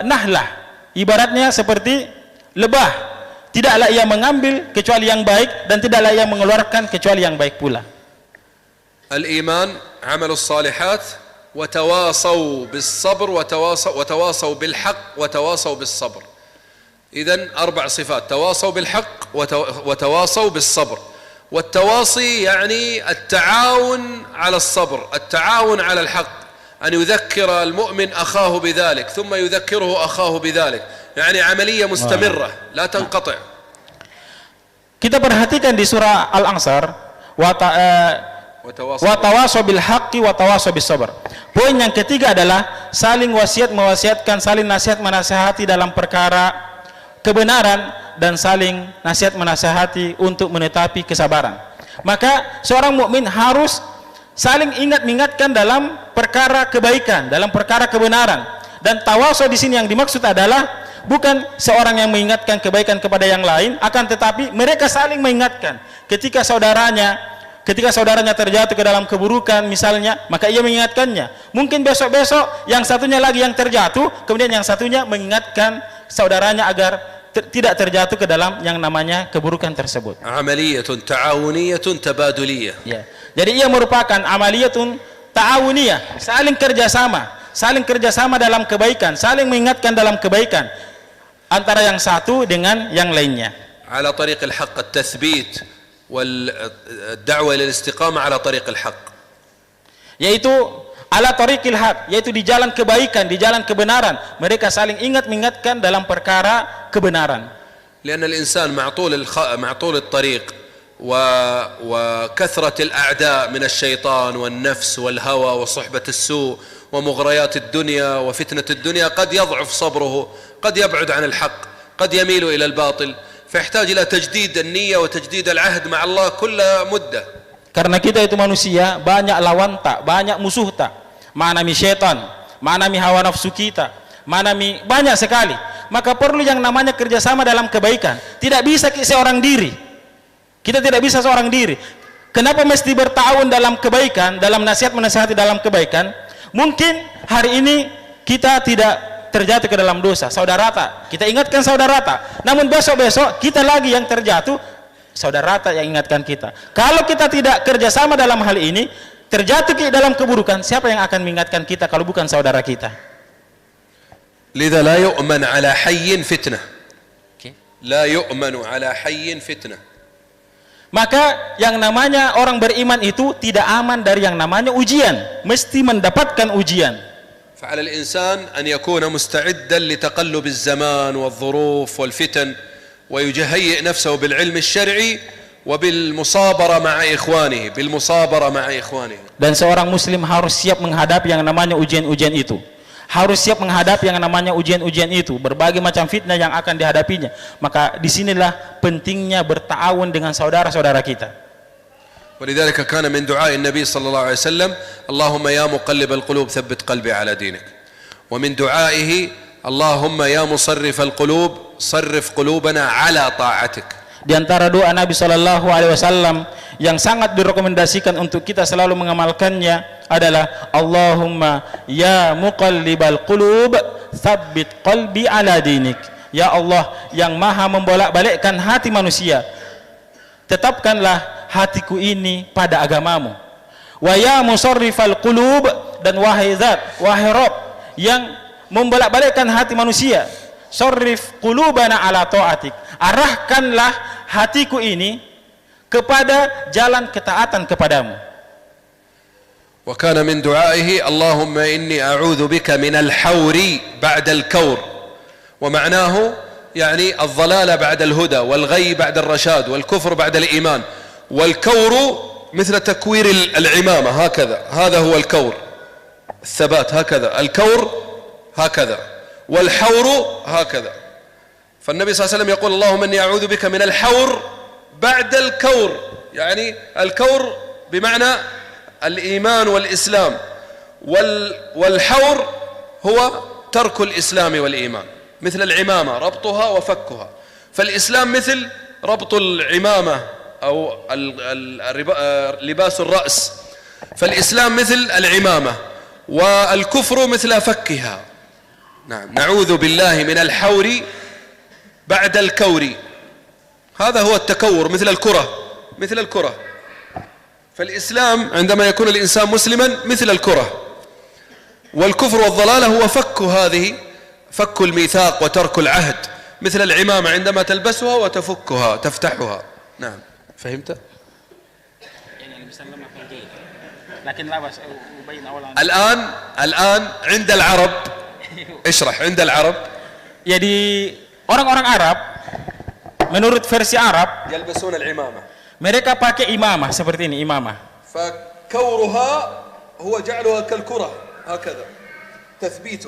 nahla, ibaratnya seperti lebah, tidaklah ia mengambil kecuali yang baik dan tidaklah ia mengeluarkan kecuali yang baik pula. Al-iman, amalus salihat, wa tawasaw bis sabr wa tawasaw bil haqq wa tawasaw bis sabr. إذن 4 صفات: تواصوا بالحق وتواصوا بالصبر. والتواصي يعني التعاون على الصبر، التعاون على الحق، أن يذكر المؤمن أخاه بذلك ثم يذكره أخاه بذلك، يعني عملية مستمرة لا تنقطع. Kita perhatikan di surah Al-Ansar, watawasaw bil haqqi watawasaw bis sabr. Poin yang ketiga adalah saling mewasiatkan, saling nasihat menasihati dalam perkara kebenaran dan saling nasihat menasihati untuk menetapi kesabaran. Maka seorang mukmin harus saling mengingatkan dalam perkara kebaikan, dalam perkara kebenaran. Dan tawaso di sini yang dimaksud adalah bukan seorang yang mengingatkan kebaikan kepada yang lain, akan tetapi mereka saling mengingatkan. Ketika saudaranya terjatuh ke dalam keburukan misalnya, maka ia mengingatkannya. Mungkin besok-besok yang satunya lagi yang terjatuh, kemudian yang satunya mengingatkan saudaranya agar tidak terjatuh ke dalam yang namanya keburukan tersebut. Amaliyatun ta'awuniyatun tabaduliyah. Ya. Jadi ia merupakan amaliyatun ta'awuniyah, saling kerjasama dalam kebaikan, saling mengingatkan dalam kebaikan antara yang satu dengan yang lainnya. Ala tariq al-haqq at-tathbit wal da'wa ila al-istiqamah ala tariq al-haqq. Yaitu ala tariqil haq, yaitu di jalan kebaikan, di jalan kebenaran. Mereka saling mengingatkan dalam perkara kebenaran. Karena al-insan ma'tul al-tariq wa kathrat al-a'da' min asy-syaitan wan-nafs wal-hawa wa suhbat as-su' wa mughriyat ad-dunya wa fitnat ad-dunya qad yad'uf sabruhu, qad yab'ud 'an al-haqq, qad yamilu ila al-batil, فيحتاج إلى تجديد النية وتجديد العهد مع الله كل مدة. Karena kita itu manusia, banyak lawan tak, banyak musuh tak. Manami syaitan, manami hawa nafsu kita, manami banyak sekali. Maka perlu yang namanya kerjasama dalam kebaikan. Tidak bisa seorang diri. Kita tidak bisa seorang diri. Kenapa mesti bertahun dalam kebaikan, dalam nasihat menasihati dalam kebaikan? Mungkin hari ini kita tidak terjatuh ke dalam dosa, saudara tak, kita ingatkan saudara tak. Namun besok-besok kita lagi yang terjatuh, saudara tak yang ingatkan kita. Kalau kita tidak kerjasama dalam hal ini, terjatuh ke dalam keburukan, siapa yang akan mengingatkan kita kalau bukan saudara kita? Lidha la yu'man ala hayyin fitnah. La yu'manu ala hayyin fitnah. Maka yang namanya orang beriman itu tidak aman dari yang namanya ujian, mesti mendapatkan ujian. فعلى الإنسان أن يكون مستعدا لتقلب الزمان والظروف والفتن ويهيئ نفسه بالعلم الشرعي وبالمصابرة مع إخوانه Dan seorang muslim harus siap menghadapi yang namanya ujian-ujian itu. Harus siap menghadapi yang namanya ujian-ujian itu, berbagai macam fitnah yang akan dihadapinya. Maka disinilah pentingnya berta'awun dengan saudara-saudara kita. ولذلك كان من دعاء النبي صلى الله عليه وسلم اللهم يا مقلب القلوب ثبت قلبي على دينك. ومن دعائه اللهم يا مصرف القلوب صرف قلوبنا على طاعتك. Di antara doa Nabi Shallallahu Alaihi Wasallam yang sangat direkomendasikan untuk kita selalu mengamalkannya adalah Allahumma ya muqallibal qulub tsabbit qalbi ala dinik. Ya Allah yang maha membolak-balikkan hati manusia, tetapkanlah hatiku ini pada agamamu. Wa ya musarrifal qulub, dan wahai zat, wahai Rabb yang membolak-balikkan hati manusia, sarrif qulubana ala ta'atik, arahkanlah hatiku ini kepada jalan ketaatan kepadamu. Wa kana min du'aihi Allahumma inni a'udzu bika min al-hawri ba'da al-kawr. ومعناه يعني الضلال بعد الهدى والغي بعد الرشاد والكفر بعد الإيمان. والكور مثل تكوير العمامة هكذا، هذا هو الكور، الثبات هكذا، الكور هكذا، والحور هكذا. فالنبي صلى الله عليه وسلم يقول اللهم إني أعوذ بك من الحور بعد الكور، يعني الكور بمعنى الإيمان والإسلام، والحور هو ترك الإسلام والإيمان، مثل العمامة ربطها وفكها. فالإسلام مثل ربط العمامة أو لباس الرأس، فالإسلام مثل العمامة، والكفر مثل فكها. نعم، نعوذ بالله من الحور بعد الكور، هذا هو التكور، مثل الكرة، مثل الكرة. فالإسلام عندما يكون الإنسان مسلما مثل الكرة، والكفر والضلالة هو فك هذه، فك الميثاق وترك العهد، مثل العمامة عندما تلبسها وتفكها تفتحها. نعم، فهمت؟ الآن عند العرب، اشرح عند العرب. Jadi orang-orang Arab, menurut versi Arab, يلبسون العمامة، mereka pakai imamah seperti ini, imamah. فكورها هو جعلها كالكرة هكذا تثبيت،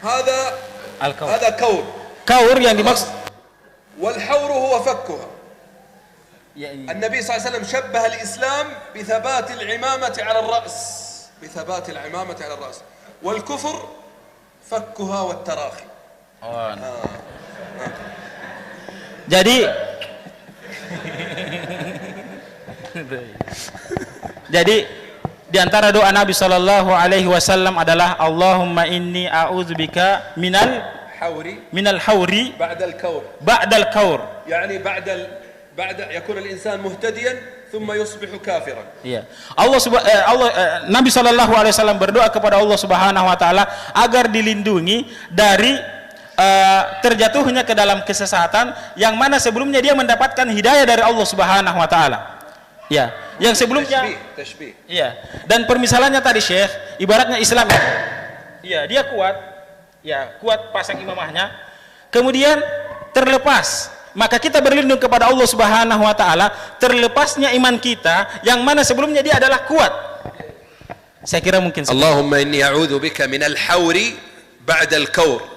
هذا كور. Kaur yang dimaksud. والحور هو فكها. النبي صلى الله عليه وسلم شبه الإسلام بثبات العمامة على الرأس، بثبات العمامة على الرأس، والكفر فكها والتراخي. Jadi di antara doa Nabi sallallahu alaihi wasallam adalah Allahumma inni a'udzubika minal hauri ba'dal kaur. يعني بعد يكون الإنسان مهتديا ثم يصبح كافرا. Iya. Nabi sallallahu alaihi wasallam berdoa kepada Allah Subhanahu wa taala agar dilindungi dari terjatuhnya ke dalam kesesatan yang mana sebelumnya dia mendapatkan hidayah dari Allah Subhanahu wa taala. Ya, yang sebelumnya tashbih. Iya. Dan permisalannya tadi Syekh, ibaratnya Islam. Iya, dia kuat. Ya, kuat pasang imamahnya. Kemudian terlepas, maka kita berlindung kepada Allah Subhanahu wa taala terlepasnya iman kita yang mana sebelumnya dia adalah kuat. Saya kira mungkin Allahumma inni a'udzu bika min al-hawri ba'da al-kawr.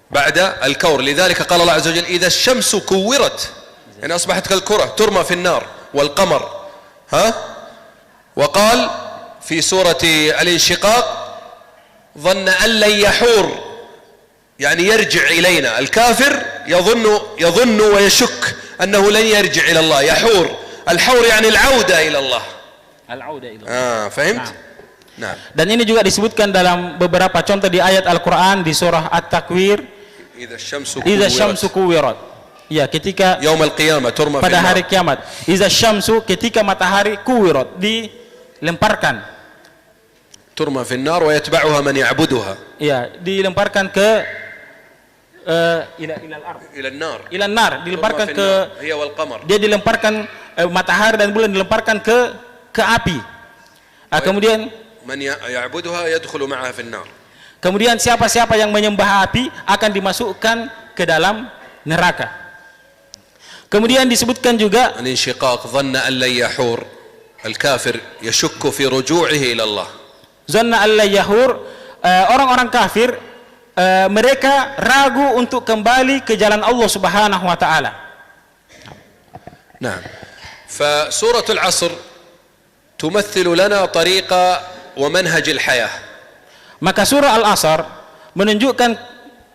بعد الكور. لذلك قال الله عز وجل إذا الشمس كورت، يعني أصبحت كالكرة ترمى في النار، والقمر وقال في سورة الانشقاق ظن أن لن يحور، يعني يرجع إلينا. الكافر يظن ويشك أنه لن يرجع إلى الله، يحور. الحور يعني العودة إلى الله. فهمت؟ نعم. Dan ini juga disebutkan dalam beberapa contoh di ayat Al-Quran di surah At-Takwir. Idza syamsu kuwirat. Ya, ketika yaumul qiyamah turma pada hari kiamat. Idza syamsu, ketika matahari kuwirat, dilemparkan. Turma fi an-nar wa yatba'uha man ya'buduha. Ya, dilemparkan ke ila an-nar, dilemparkan ke hiya wal qamar. Dia dilemparkan matahari dan bulan dilemparkan ke api. Kemudian man ya'buduha yadkhulu ma'aha fi an-nar. Kemudian siapa-siapa yang menyembah api akan dimasukkan ke dalam neraka. Kemudian disebutkan juga al-inshiqaq dhanna an la yahur, al-kafir yashukku fi ruju'ihi ila Allah. Dhanna an la yahur, orang-orang kafir mereka ragu untuk kembali ke jalan Allah Subhanahu wa taala. Nah, fa suratul 'asr tumathilu lana tariqa wa manhaj al-hayah. Maka surah Al-Asr menunjukkan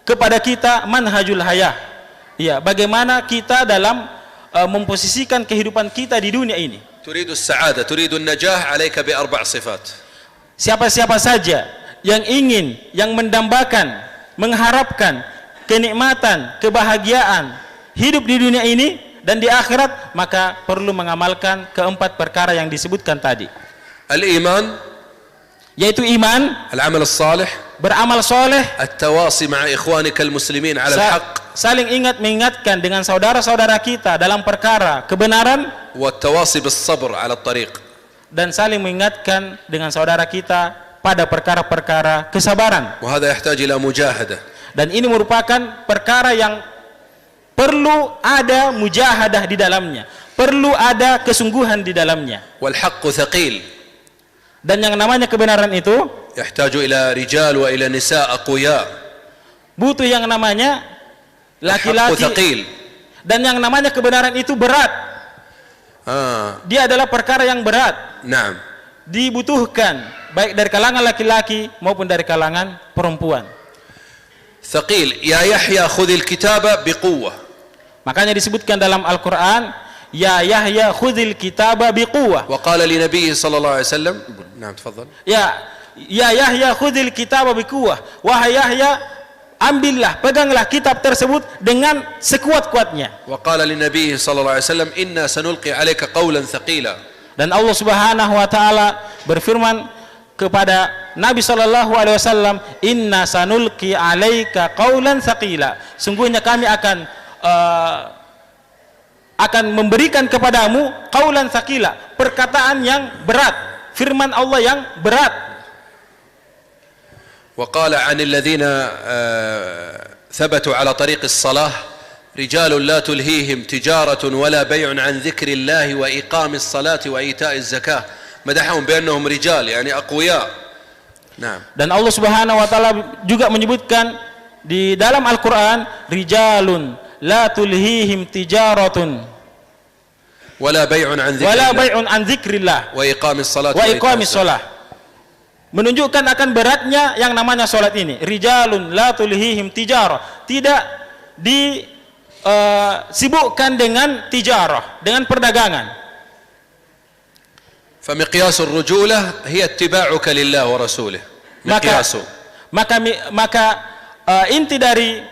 kepada kita manhajul hayah. Ya, bagaimana kita dalam memposisikan kehidupan kita di dunia ini. Turidu as-sa'adah, turidu an-najah, 'alaika bi 4 sifat. Siapa-siapa saja yang ingin, yang mendambakan, mengharapkan kenikmatan, kebahagiaan hidup di dunia ini dan di akhirat, maka perlu mengamalkan keempat perkara yang disebutkan tadi. Al-iman, yaitu iman, al-amal as-salih, beramal soleh, at-tawasi ma'a ikhwanika al-muslimin 'ala al-haqq, saling mengingatkan dengan saudara-saudara kita dalam perkara kebenaran, wa at-tawasi bis-sabr 'ala at-tariq, dan saling mengingatkan dengan saudara kita pada perkara-perkara kesabaran. wa hadha yahtaju ila mujahadah, Dan ini merupakan perkara yang perlu ada mujahadah di dalamnya, perlu ada kesungguhan di dalamnya. wal haqqu thaqil, Dan yang namanya kebenaran itu yahtaju ila rijal wa ila nisa aqwiya, butuh yang namanya laki-laki, thaqil, dan yang namanya kebenaran itu berat. Dia adalah perkara yang berat, na'am, dibutuhkan baik dari kalangan laki-laki maupun dari kalangan perempuan. thaqil, ya Yahya khudhil kitaba biquwwah, Makanya disebutkan dalam Al-Quran, ya Yahya khudhil kitaba biquwwah. wa qala li nabiyyi sallallahu alaihi wasallam, na'am tafadhal, Ya Yahya khudhil kitaba biquwwah. Wahai Yahya, ambillah, peganglah kitab tersebut dengan sekuat-kuatnya. wa qala li nabiyyi sallallahu alaihi wasallam, inna sanulqi 'alayka qawlan thaqila. Dan Allah Subhanahu wa taala berfirman kepada Nabi sallallahu alaihi wasallam, inna sanulqi 'alaika qawlan thaqila. Sungguhnya kami akan memberikan kepadamu qaulan thaqila, perkataan yang berat, firman Allah yang berat. wa qala 'anil ladzina thabatu 'ala tariq as-salah, rijalun la tulhihim tijaratun wala bay'un 'an dhikrillahi wa iqamis salati wa ita'iz zakah, madahum bi annahum rijal, yani aqwiya. Naam. Dan Allah Subhanahu wa taala juga menyebutkan di dalam Al-Qur'an, rijalun la tulhihim tijaratun wala bay'un 'an dzikrillah wa iqamis salati wa iqamis shalah. Menunjukkan akan beratnya yang namanya salat ini. Rijalun la tulhihim tijarah, tidak disibukkan dengan tijarah, dengan perdagangan. فمقياس الرجولة هي اتباعك لله ورسوله. Maka inti dari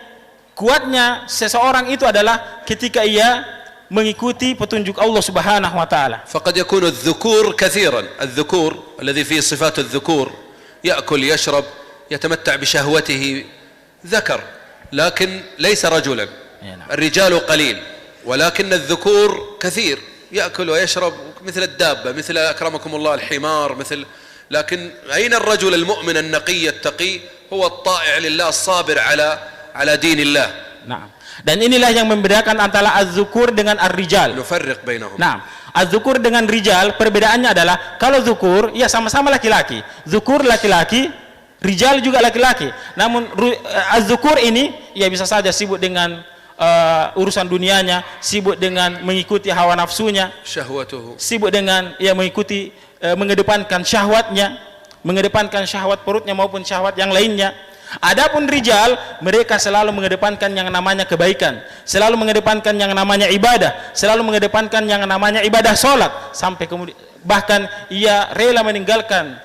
kuatnya seseorang itu adalah ketika ia mengikuti petunjuk Allah Subhanahu wa taala. فقد يكون الذكور كثيرا، الذكور الذي فيه صفات الذكور يأكل يشرب يتمتع بشهوته ذكر لكن ليس رجلا. الرجال قليل ولكن الذكور كثير، يأكل ويشرب مثل الدابة، مثل أكرمكم الله الحمار، مثل، لكن أين الرجل المؤمن النقي التقي؟ هو الطائع لله الصابر على دين الله. Nah, dan inilah yang membedakan antara az-zukur dengan ar-rijal. نفرق بينهم. Nah, az-zukur dengan rijal perbedaannya adalah, kalau zukur ya sama-sama laki-laki, zukur laki-laki, rijal juga laki-laki. Namun az-zukur ini ya bisa saja sibuk dengan urusan dunianya, sibuk dengan mengikuti hawa nafsunya, syahwatuhu, sibuk dengan ya mengikuti mengedepankan syahwatnya, mengedepankan syahwat perutnya maupun syahwat yang lainnya. Adapun rijal, mereka selalu mengedepankan yang namanya kebaikan, selalu mengedepankan yang namanya ibadah, selalu mengedepankan yang namanya ibadah sholat, sampai kemudian bahkan ia rela meninggalkan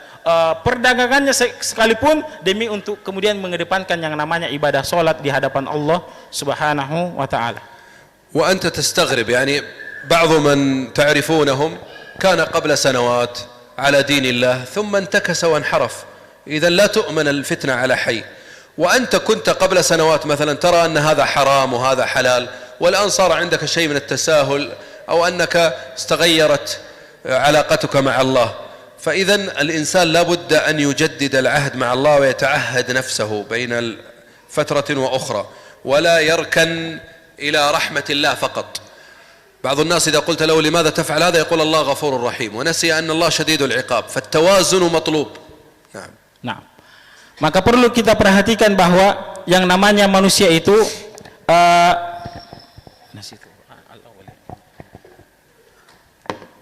perdagangannya sekalipun demi untuk kemudian mengedepankan yang namanya ibadah sholat di hadapan Allah Subhanahu wa taala. Wa anta tastaghrib, yani بعض من تعرفونهم كان قبل سنوات على دين الله ثم انتكس وانحرف، إذا لا تؤمن الفتنة على حي. وأنت كنت قبل سنوات مثلا ترى أن هذا حرام وهذا حلال، والآن صار عندك شيء من التساهل أو أنك استغيرت علاقتك مع الله. فإذا الإنسان لا بد أن يجدد العهد مع الله ويتعهد نفسه بين فترة وأخرى، ولا يركن إلى رحمة الله فقط. بعض الناس إذا قلت له لماذا تفعل هذا يقول الله غفور رحيم، ونسي أن الله شديد العقاب. فالتوازن مطلوب. نعم. Nah, maka perlu kita perhatikan bahwa yang namanya manusia itu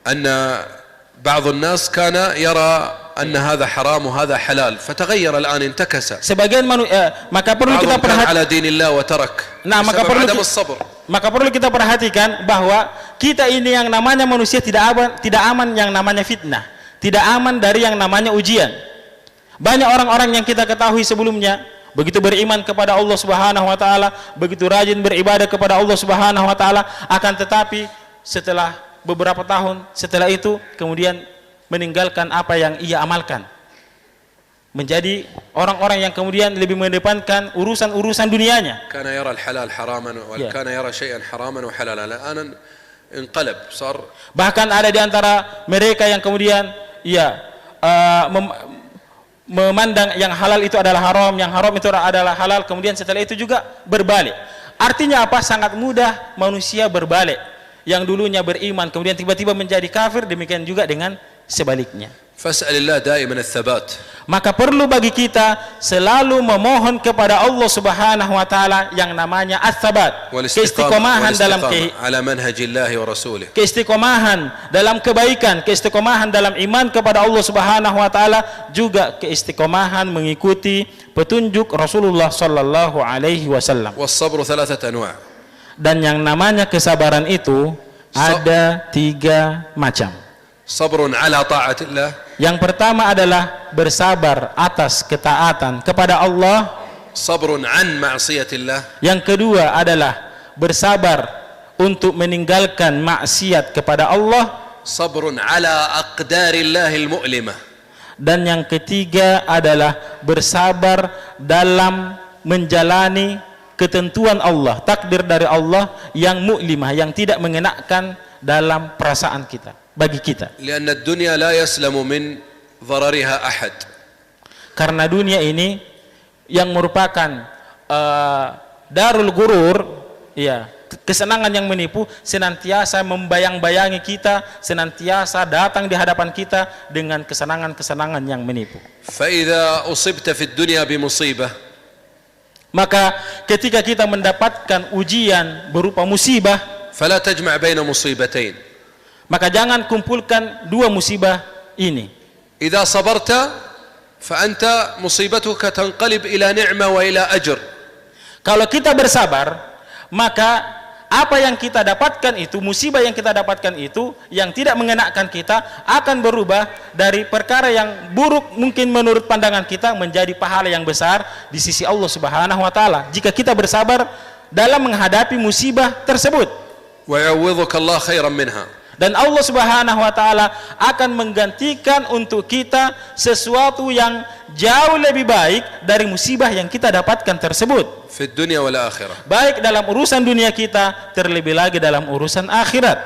أن بعض الناس كان يرى أن هذا حرام وهذا حلال فتغير الآن انتكس. Sebagian maka perlu kita perhatikan على دين الله وترك. Nah, maka perlu kita perhatikan bahwa kita ini yang namanya manusia tidak aman yang namanya fitnah, tidak aman dari yang namanya ujian. Banyak orang-orang yang kita ketahui sebelumnya, begitu beriman kepada Allah Subhanahu wa taala, begitu rajin beribadah kepada Allah Subhanahu wa taala, akan tetapi setelah beberapa tahun setelah itu kemudian meninggalkan apa yang ia amalkan. Menjadi orang-orang yang kemudian lebih mengedepankan urusan-urusan dunianya. Kana yara al-halal haraman wa kana yara syai'an haraman wa halalan. Al'an inqalab sar. Bahkan ada di antara mereka yang kemudian memandang yang halal itu adalah haram, yang haram itu adalah halal, kemudian setelah itu juga berbalik. Artinya apa? Sangat mudah manusia berbalik. Yang dulunya beriman kemudian tiba-tiba menjadi kafir, demikian juga dengan sebaliknya. Fas'alillah daiman ats-tsabat. Maka perlu bagi kita selalu memohon kepada Allah Subhanahu wa taala yang namanya ats-tsabat, keistiqomahan dalam ala manhajillah wa rasulih. Keistiqomahan dalam kebaikan, keistiqomahan dalam iman kepada Allah Subhanahu wa taala, juga keistiqomahan mengikuti petunjuk Rasulullah sallallahu alaihi wasallam. Was-sabru thalathat anwa'. Dan yang namanya kesabaran itu ada 3 macam. Sabrun ala ta'atillah. Yang pertama adalah bersabar atas ketaatan kepada Allah. Sabrun an ma'siyatillah. Yang kedua adalah bersabar untuk meninggalkan maksiat kepada Allah. Sabrun ala aqdarillahil mu'limah. Dan yang ketiga adalah bersabar dalam menjalani ketentuan Allah, takdir dari Allah yang mu'limah, yang tidak mengenakan dalam perasaan kita, bagi kita. Lianna ad-dunya la yaslamu min dharariha ahad. Karena dunia ini yang merupakan darul gurur, ya, kesenangan yang menipu, senantiasa membayang-bayangi kita, senantiasa datang di hadapan kita dengan kesenangan-kesenangan yang menipu. Fa idza usibta fid dunya bi musibah, maka ketika kita mendapatkan ujian berupa musibah, fala tajma' baina musibatain. Maka jangan kumpulkan 2 musibah ini. Idza sabarta fa anta musibatuka tanqalib ila ni'mah wa ila ajr. Kalau kita bersabar, maka apa yang kita dapatkan itu, musibah yang kita dapatkan itu, yang tidak mengenakan kita, akan berubah dari perkara yang buruk mungkin menurut pandangan kita menjadi pahala yang besar di sisi Allah Subhanahu wa taala jika kita bersabar dalam menghadapi musibah tersebut. Wa ya'widhuka Allah khairan minha. Dan Allah Subhanahu wa taala akan menggantikan untuk kita sesuatu yang jauh lebih baik dari musibah yang kita dapatkan tersebut. Fi dunya wal akhirah. Baik dalam urusan dunia kita, terlebih lagi dalam urusan akhirat.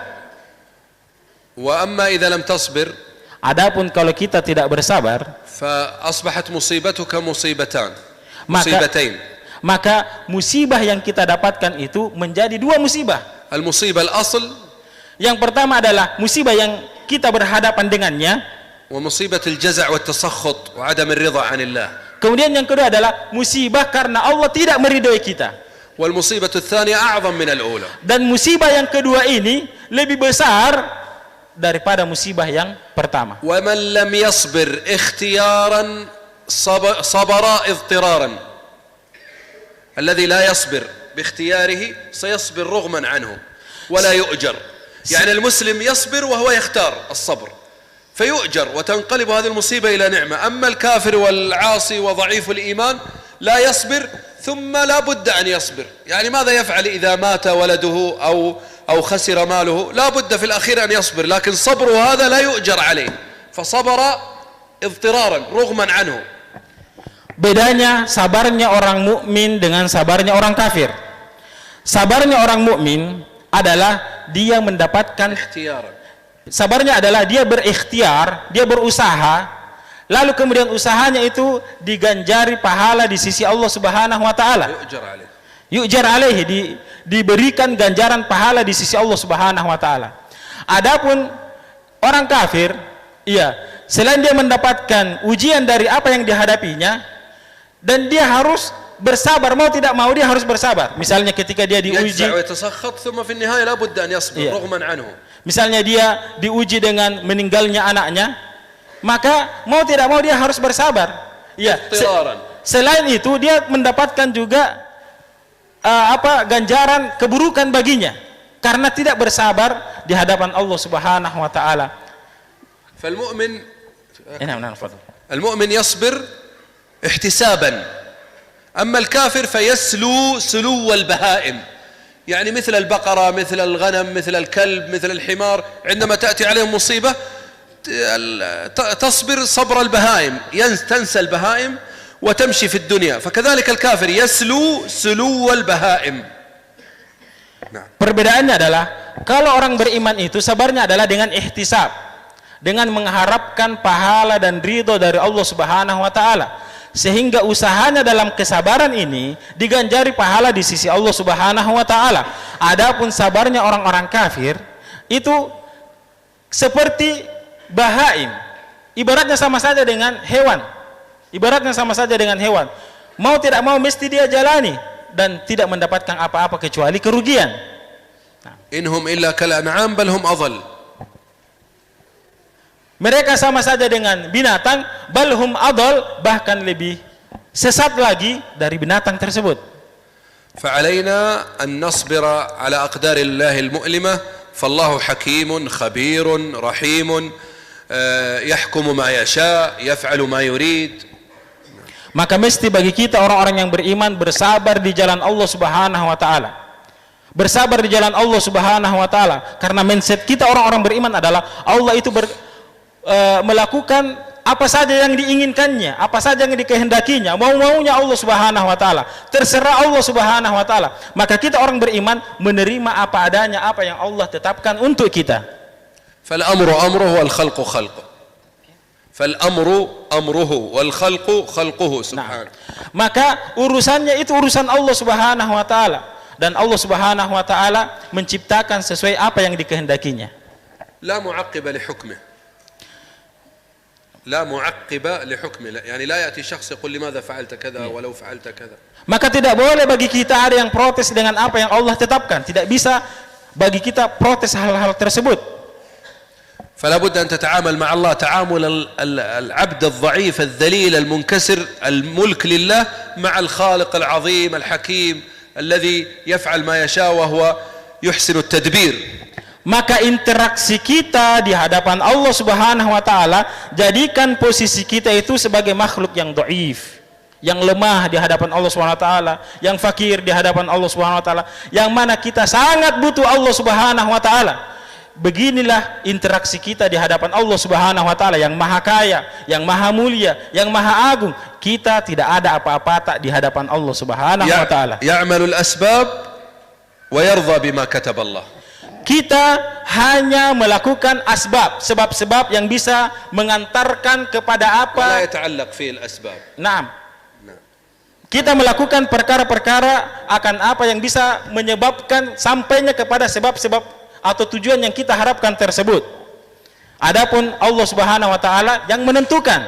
Wa amma idza lam tasbir, adapun kalau kita tidak bersabar, fa asbahat musibatuka musibatain. Maka musibah yang kita dapatkan itu menjadi 2 musibah. Al-musibah al-asl, yang pertama adalah musibah yang kita berhadapan dengannya, wa musibatul jaza' wa tasakhut wa 'adam ar-ridha 'anillah. Kemudian yang kedua adalah musibah karena Allah tidak meridhoi kita. Wal musibatu ats-tsaniyah a'zam min al-ula. Dan musibah yang kedua ini lebih besar daripada musibah yang pertama. Wa man lam yasbir ikhtiyaran sabara idtiraran. Alladhi la yasbir bi ikhtiyarihi sayasbir raghman anhu wa la yu'jar. يعني المسلم يصبر وهو يختار الصبر فيؤجر وتنقلب هذه المصيبة إلى نعمة. أما الكافر والعاصي وضعيف الإيمان لا يصبر ثم لا بد أن يصبر. يعني ماذا يفعل إذا مات ولده أو خسر ماله؟ لا بد في الأخير أن يصبر، لكن صبره هذا لا يؤجر عليه، فصبر اضطرارا رغما عنه. Bedanya sabarnya orang mukmin dengan sabarnya orang kafir. Sabarnya orang mukmin adalah dia mendapatkan ikhtiar. Sabarnya adalah dia berikhtiar, dia berusaha, lalu kemudian usahanya itu diganjari pahala di sisi Allah Subhanahu wa taala. Yu'jar alaihi, diberikan ganjaran pahala di sisi Allah Subhanahu wa taala. Adapun orang kafir, selain dia mendapatkan ujian dari apa yang dihadapinya, dan dia harus bersabar, mau tidak mau dia harus bersabar. Misalnya ketika dia diuji, misalnya dia diuji dengan meninggalnya anaknya, maka mau tidak mau dia harus bersabar. Selain itu dia mendapatkan juga ganjaran keburukan baginya karena tidak bersabar di hadapan Allah Subhanahu wa taala. Al-mu'min yasbir ihtisaban أما الكافر فيسلو سلو البهائم، يعني مثل البقرة، مثل الغنم، مثل الكلب، مثل الحمار، عندما تأتي عليهم مصيبة تصبر صبر البهائم، تنسى البهائم وتمشي في الدنيا. فكذلك الكافر يسلو سلو البهائم. Perbedaannya adalah kalau orang beriman itu sabarnya adalah dengan ihtisab, dengan mengharapkan pahala dan ridho dari Allah Subhanahu wa taala, sehingga usahanya dalam kesabaran ini diganjari pahala di sisi Allah Subhanahu wa taala. Adapun sabarnya orang-orang kafir itu seperti bahaim, ibaratnya sama saja dengan hewan. Ibaratnya sama saja dengan hewan. Mau tidak mau mesti dia jalani dan tidak mendapatkan apa-apa kecuali kerugian. Inhum illa kal an'am bal hum adall. Mereka sama saja dengan binatang, bal hum adall, bahkan lebih sesat lagi dari binatang tersebut. فعلينا أن نصبر على أقدار الله المؤلمة، فالله حكيم خبير رحيم يحكم ما يشاء يفعل ما يريد. Maka mesti bagi kita orang-orang yang beriman bersabar di jalan Allah Subhanahu wa taala. Bersabar di jalan Allah Subhanahu wa taala, karena mindset kita orang-orang beriman adalah Allah itu melakukan apa saja yang diinginkannya, apa saja yang dikehendakinya, mau-maunya Allah Subhanahu wa taala, terserah Allah Subhanahu wa taala. Maka kita orang beriman menerima apa adanya, apa yang Allah tetapkan untuk kita. فالأمر أمره والخلق خلقه. فالأمر أمره والخلق خلقه سبحانه. Maka urusannya itu urusan Allah Subhanahu wa taala, dan Allah Subhanahu wa taala menciptakan sesuai apa yang dikehendakinya. لا معقب لحكمه. لا معقب لحكمه، يعني لا يأتي شخص يقول لماذا فعلت كذا ولو فعلت كذا. Maka tidak boleh bagi kita ada yang protes dengan apa yang Allah tetapkan. Tidak bisa bagi kita protes hal-hal tersebut. فلا بد أن تتعامل مع الله تعامل العبد الضعيف الذليل المنكسر الملك لله مع الخالق العظيم الحكيم الذي يفعل ما يشاء وهو يحسن التدبير. Maka interaksi kita di hadapan Allah Subhanahu wa taala, jadikan posisi kita itu sebagai makhluk yang dhaif, yang lemah di hadapan Allah Subhanahu wa taala, yang fakir di hadapan Allah Subhanahu wa taala, yang mana kita sangat butuh Allah Subhanahu wa taala. Beginilah interaksi kita di hadapan Allah Subhanahu wa taala yang maha kaya, yang maha mulia, yang maha agung. Kita tidak ada apa-apa tak di hadapan Allah Subhanahu wa taala. Ya'malul asbab wa yardha bima kataba Allah. Kita hanya melakukan asbab, sebab-sebab yang bisa mengantarkan kepada apa? La yata'allaq fi al-asbab. Naam. Kita melakukan perkara-perkara akan apa yang bisa menyebabkan sampainya kepada sebab-sebab atau tujuan yang kita harapkan tersebut. Adapun Allah Subhanahu wa taala yang menentukan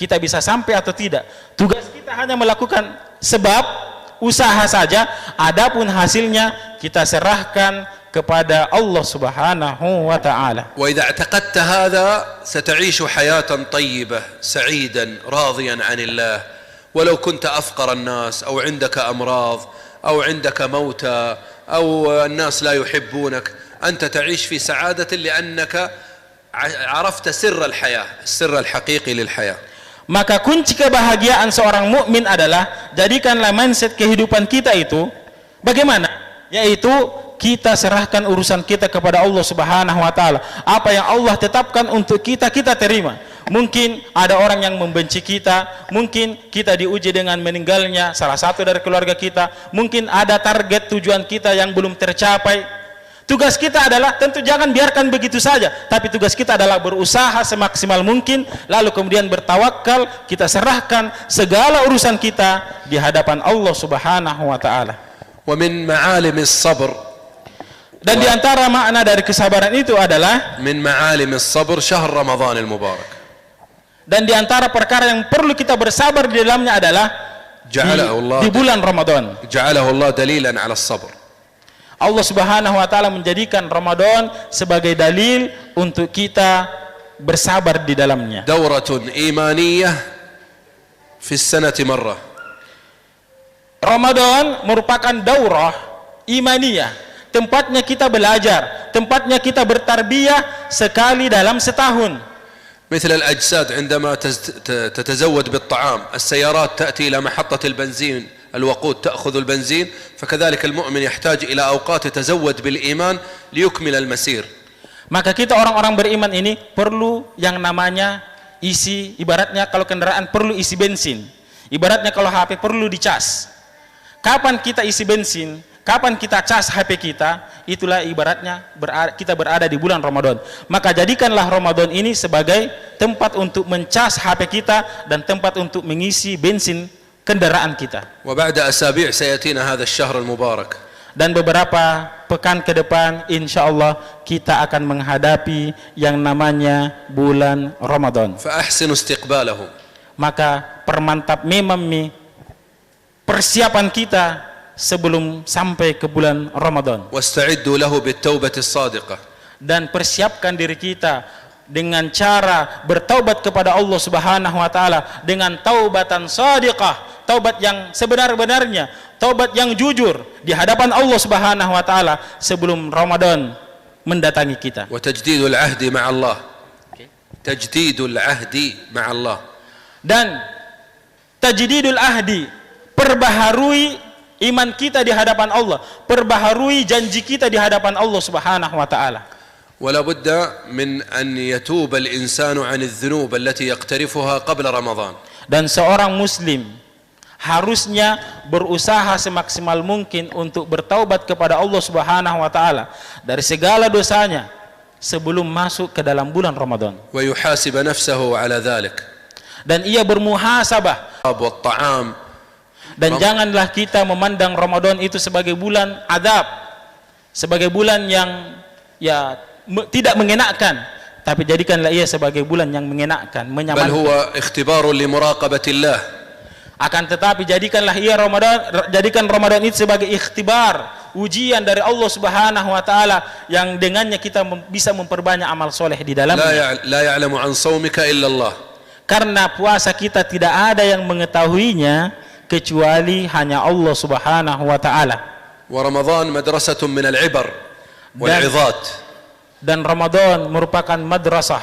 kita bisa sampai atau tidak. Tugas kita hanya melakukan sebab, usaha saja. Adapun hasilnya kita serahkan kepada Allah Subhanahu wa taala. Wa idza i'taqadta hadha sata'ishu hayatan tayyibah sa'idan radiyan 'anillah walau kunta afqara an-nas aw 'indaka amrad aw 'indaka mauta aw an-nas la yuhibbunak. أنت تعيش في سعادة لأنك عرفت سر الحياة، السر الحقيقي للحياة. Maka kunci kebahagiaan seorang mukmin adalah jadikanlah mindset kehidupan kita itu bagaimana? Yaitu kita serahkan urusan kita kepada Allah Subhanahu wa taala. Apa yang Allah tetapkan untuk kita, kita terima. Mungkin ada orang yang membenci kita, mungkin kita diuji dengan meninggalnya salah satu dari keluarga kita, mungkin ada target tujuan kita yang belum tercapai. Tugas kita adalah tentu jangan biarkan begitu saja, tapi tugas kita adalah berusaha semaksimal mungkin, lalu kemudian bertawakal, kita serahkan segala urusan kita di hadapan Allah Subhanahu wa taala. Wa min ma'alimis sabr, dan di antara makna dari kesabaran itu adalah min ma'alimis sabr syahr Ramadan al-mubarak. Dan di antara perkara yang perlu kita bersabar di dalamnya adalah di bulan Ramadan. Ja'alahu Allah dalilan 'ala as-sabr. Allah Subhanahu wa taala menjadikan Ramadan sebagai dalil untuk kita bersabar di dalamnya. Dauratun imaniyah fi as-sanati marrah. Ramadan merupakan daurah imaniyah, tempatnya kita belajar, tempatnya kita bertarbiyah sekali dalam setahun. مثل الأجساد عندما تتزود بالطعام، السيارات تأتي إلى محطة البنزين الوقود تأخذ البنزين، فكذلك المؤمن يحتاج إلى أوقات يتزود بالإيمان ليكمل المسير. Maka kita orang-orang beriman ini perlu yang namanya isi, ibaratnya kalau kendaraan perlu isi bensin, ibaratnya kalau HP perlu dicas. Kapan kita isi bensin, kapan kita cas HP kita, itulah ibaratnya kita berada di bulan Ramadan. Maka jadikanlah Ramadan ini sebagai tempat untuk mencas HP kita dan tempat untuk mengisi bensin kendaraan kita. وبعد أسابيع سيأتينا هذا الشهر المبارك. Dan beberapa pekan ke depan insyaallah kita akan menghadapi yang namanya bulan Ramadan. فأحسن استقباله. Maka permantap memang persiapan kita sebelum sampai ke bulan Ramadan. واستعدوا له بالتوبة الصادقة. Dan persiapkan diri kita dengan cara bertaubat kepada Allah Subhanahu wa taala dengan taubatan shadiqah, taubat yang sebenar-benarnya, taubat yang jujur di hadapan Allah Subhanahu wa taala sebelum Ramadan mendatangi kita. وتجديد العهد مع الله. تجديد العهد مع الله. Dan tajdidul ahdi, perbaharui iman kita di hadapan Allah, perbaharui janji kita di hadapan Allah Subhanahu wa taala. ولا بد من أن يتوب الإنسان عن الذنوب التي يقترفها قبل رمضان. Dan seorang muslim harusnya berusaha semaksimal mungkin untuk bertaubat kepada Allah Subhanahu wa taala dari segala dosanya sebelum masuk ke dalam bulan Ramadan. ويحاسب نفسه على ذلك. Dan ia bermuhasabah. والطعام. Dan janganlah kita memandang Ramadan itu sebagai bulan azab, sebagai bulan yang tidak mengenakkan, tapi jadikanlah ia sebagai bulan yang mengenakkan, menyamankan. بل هو اختبار لمراقبة الله. Akan tetapi jadikan Ramadan itu sebagai ikhtibar, ujian dari Allah Subhanahu wa taala yang dengannya kita bisa memperbanyak amal soleh di dalamnya. لا يعلم عن صومك إلا الله. Karena puasa kita tidak ada yang mengetahuinya kecuali hanya Allah Subhanahu wa taala. ورمضان مدرسة من العبر والعظات. Dan Ramadan merupakan madrasah,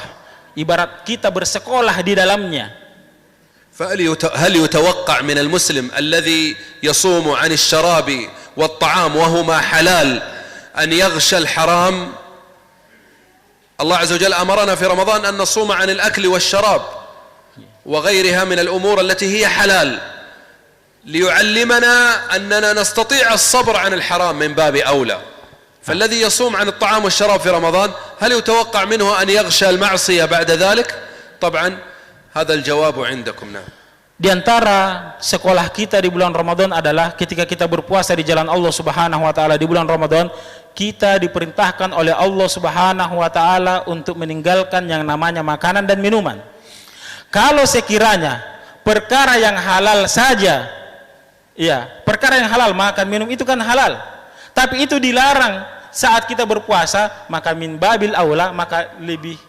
ibarat kita bersekolah di dalamnya. هل يتوقع من المسلم الذي يصوم عن الشراب والطعام وهما حلال أن يغشى الحرام؟ الله عز وجل أمرنا في رمضان أن نصوم عن الأكل والشراب وغيرها من الأمور التي هي حلال ليعلمنا أننا نستطيع الصبر عن الحرام من باب أولى. فالذي يصوم عن الطعام والشراب في رمضان هل يتوقع منه أن يغشى المعصية بعد ذلك؟ طبعا هذا الجواب عندكم. نعم. Di antara sekolah kita di bulan Ramadan adalah ketika kita berpuasa di jalan Allah Subhanahu wa taala di bulan Ramadan, kita diperintahkan oleh Allah Subhanahu wa taala untuk meninggalkan yang namanya makanan dan minuman. Kalau sekiranya perkara yang halal saja, ya, perkara yang halal, makan minum itu kan halal, tapi itu dilarang saat kita berpuasa, maka min babil aula, maka lebih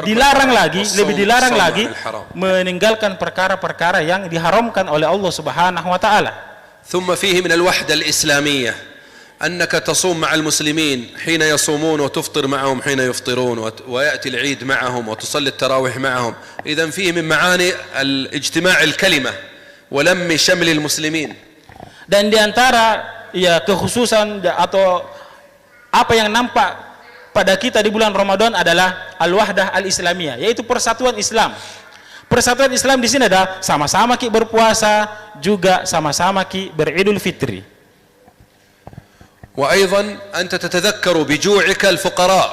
dilarang lagi meninggalkan perkara-perkara yang diharamkan oleh Allah Subhanahu wa taala. ثم فيه من الوحدة الإسلامية أنك تصوم مع المسلمين حين يصومون وتفطر معهم حين يفطرون ويأتي العيد معهم وتصلي التراويح معهم. إذن فيه من معاني الاجتماع الكلمة ولم شمل المسلمين. Dan di antara kekhususan atau apa yang nampak pada kita di bulan Ramadan adalah al-wahdah al-islamiyah, yaitu persatuan Islam. Persatuan Islam di sini adalah sama-sama ki berpuasa, juga sama-sama ki beridul fitri. وأيضا أنت تتذكر بجوعك الفقراء.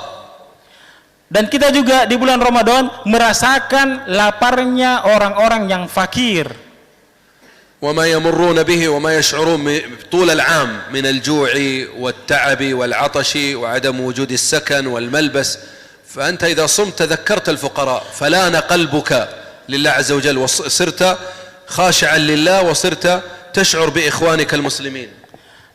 Dan kita juga di bulan Ramadan merasakan laparnya orang-orang yang fakir. وما يمرون به وما يشعرون طول العام من الجوع والتعب والعطش وعدم وجود السكن والملبس. فأنت إذا صمت تذكرت الفقراء فلان قلبك لله عز وجل وصرت خاشعا لله وصرت تشعر بإخوانك المسلمين.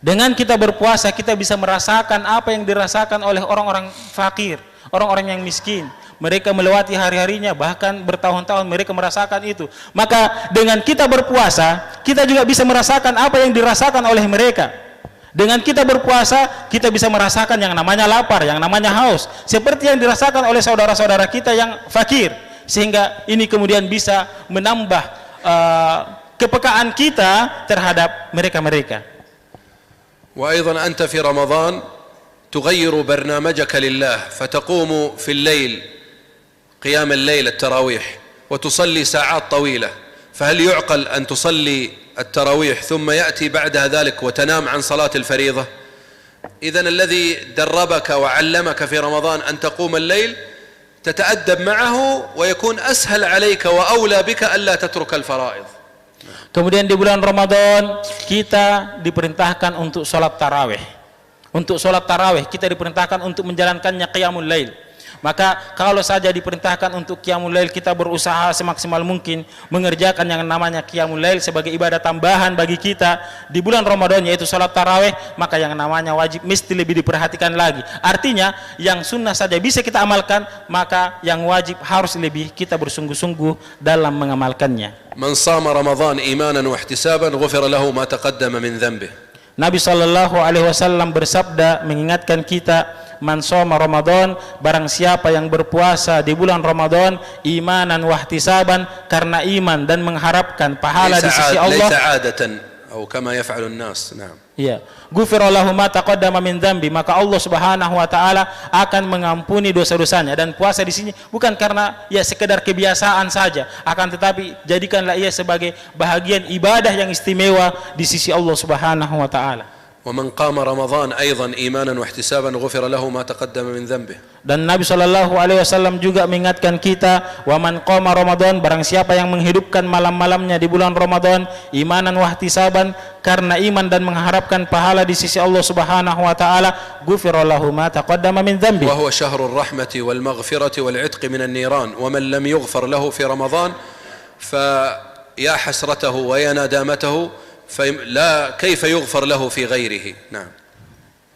Dengan kita berpuasa kita bisa merasakan apa yang dirasakan oleh orang-orang fakir, orang-orang yang miskin. Mereka melewati hari-harinya, bahkan bertahun-tahun mereka merasakan itu. Maka dengan kita berpuasa, kita juga bisa merasakan apa yang dirasakan oleh mereka. Dengan kita berpuasa, kita bisa merasakan yang namanya lapar, yang namanya haus, seperti yang dirasakan oleh saudara-saudara kita yang fakir. Sehingga ini kemudian bisa menambah kepekaan kita terhadap mereka-mereka. وأيضا أنت في رمضان تغير برنامجك لله فتقوم في الليل قيام الليل التراويح وتصلي ساعات طويلة، فهل يعقل أن تصلي التراويح ثم يأتي بعدها ذلك وتنام عن صلاة الفريضة؟ إذن الذي دربك وعلمك في رمضان أن تقوم الليل تتأدب معه ويكون أسهل عليك وأولى بك ألا تترك الفرائض. Kemudian di bulan Ramadan kita diperintahkan untuk sholat tarawih. Untuk sholat tarawih kita diperintahkan untuk menjalankannya qiyamul lail. Maka kalau saja diperintahkan untuk qiyamul lail, kita berusaha semaksimal mungkin mengerjakan yang namanya qiyamul lail sebagai ibadah tambahan bagi kita di bulan Ramadan, yaitu salat tarawih, maka yang namanya wajib mesti lebih diperhatikan lagi. Artinya yang sunnah saja bisa kita amalkan, maka yang wajib harus lebih kita bersungguh-sungguh dalam mengamalkannya. Man shama Ramadan imanan wa ihtisaban ghufira lahu ma taqaddama min dhanbihi. Nabi sallallahu alaihi wasallam bersabda mengingatkan kita, man shoma Ramadan, barang siapa yang berpuasa di bulan Ramadan imanan wahtisaban, karena iman dan mengharapkan pahala di sisi Allah. Laisa adatan atau kama yaf'alu an-nas. Naam. Iya. Ghufira lahu ma taqaddama min dzambi, maka Allah Subhanahu wa taala akan mengampuni dosa-dosanya. Dan puasa di sini bukan karena ya sekedar kebiasaan saja, akan tetapi jadikanlah ia sebagai bahagian ibadah yang istimewa di sisi Allah Subhanahu wa taala. ومن قام رمضان أيضا إيمانا واحتسابا غفر له ما تقدم من ذنبه. Dan Nabi sallallahu alaihi wasallam juga mengingatkan kita, wa man qama Ramadan, barang siapa yang menghidupkan malam-malamnya di bulan Ramadan imanan wahtisaban, karena iman dan mengharapkan pahala di sisi Allah Subhanahu wa taala, ghufira lahu ma taqaddama min dhanbi. Wa huwa syahrur rahmati wal maghfirati wal 'itqi minan niran, wa man lam yughfar lahu fi Ramadan fa ya hasratahu wa ya nadamatahu فلا كيف يغفر له في غيره. نعم.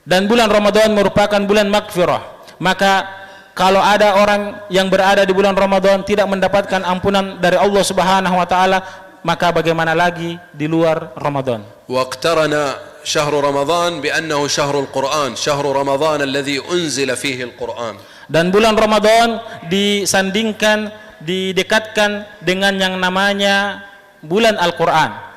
Dan bulan Ramadan merupakan bulan maghfirah. Maka kalau ada orang yang berada di bulan Ramadan tidak mendapatkan ampunan dari Allah Subhanahu wa taala, maka bagaimana lagi di luar Ramadan. واقترن شهر رمضان بأنه شهر القرآن، شهر رمضان الذي أنزل فيه القرآن. Dan bulan Ramadan disandingkan, didekatkan dengan yang namanya bulan Al-Qur'an.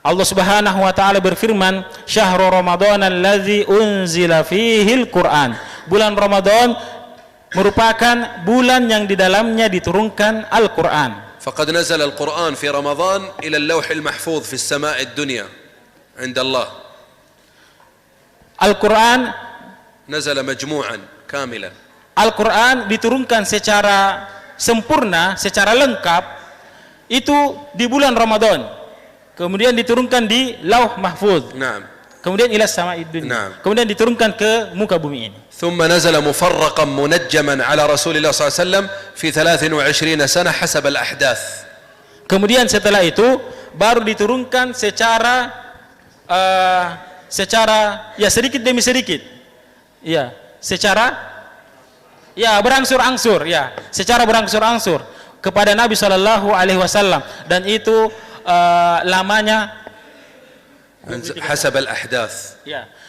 Allah Subhanahu wa taala berfirman, "Syahrul Ramadan allazi unzila fihil Qur'an." Bulan Ramadan merupakan bulan yang di dalamnya diturunkan Al-Qur'an. Faqad nazala Al-Qur'an fi Ramadan ila al-lawh al-mahfuz fi as-sama' ad-dunya 'inda Allah. Al-Qur'an nazala majmu'an kamilan. Al-Qur'an diturunkan secara sempurna, secara lengkap itu di bulan Ramadan. Kemudian diturunkan di Lauh Mahfuz. Naam. Kemudian ila sama'id dunya. Kemudian diturunkan ke muka bumi ini. ثم نزل مفرقا منجما على رسول الله صلى الله عليه وسلم في 23 سنة حسب الأحداث. Kemudian setelah itu baru diturunkan secara ya sedikit demi sedikit. Ya, secara ya berangsur-angsur ya, secara berangsur-angsur kepada Nabi sallallahu alaihi wasallam, dan itu lamanya hasab al-ahdath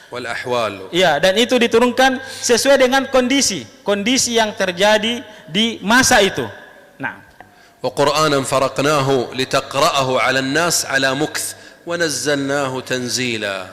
wal ahwal. Ya, dan itu diturunkan sesuai dengan kondisi yang terjadi di masa itu. Nah, wa Qur'anan faraqnahu litaqra'ahu 'ala an-nas 'ala mukth wa nazzalnahu tanzila.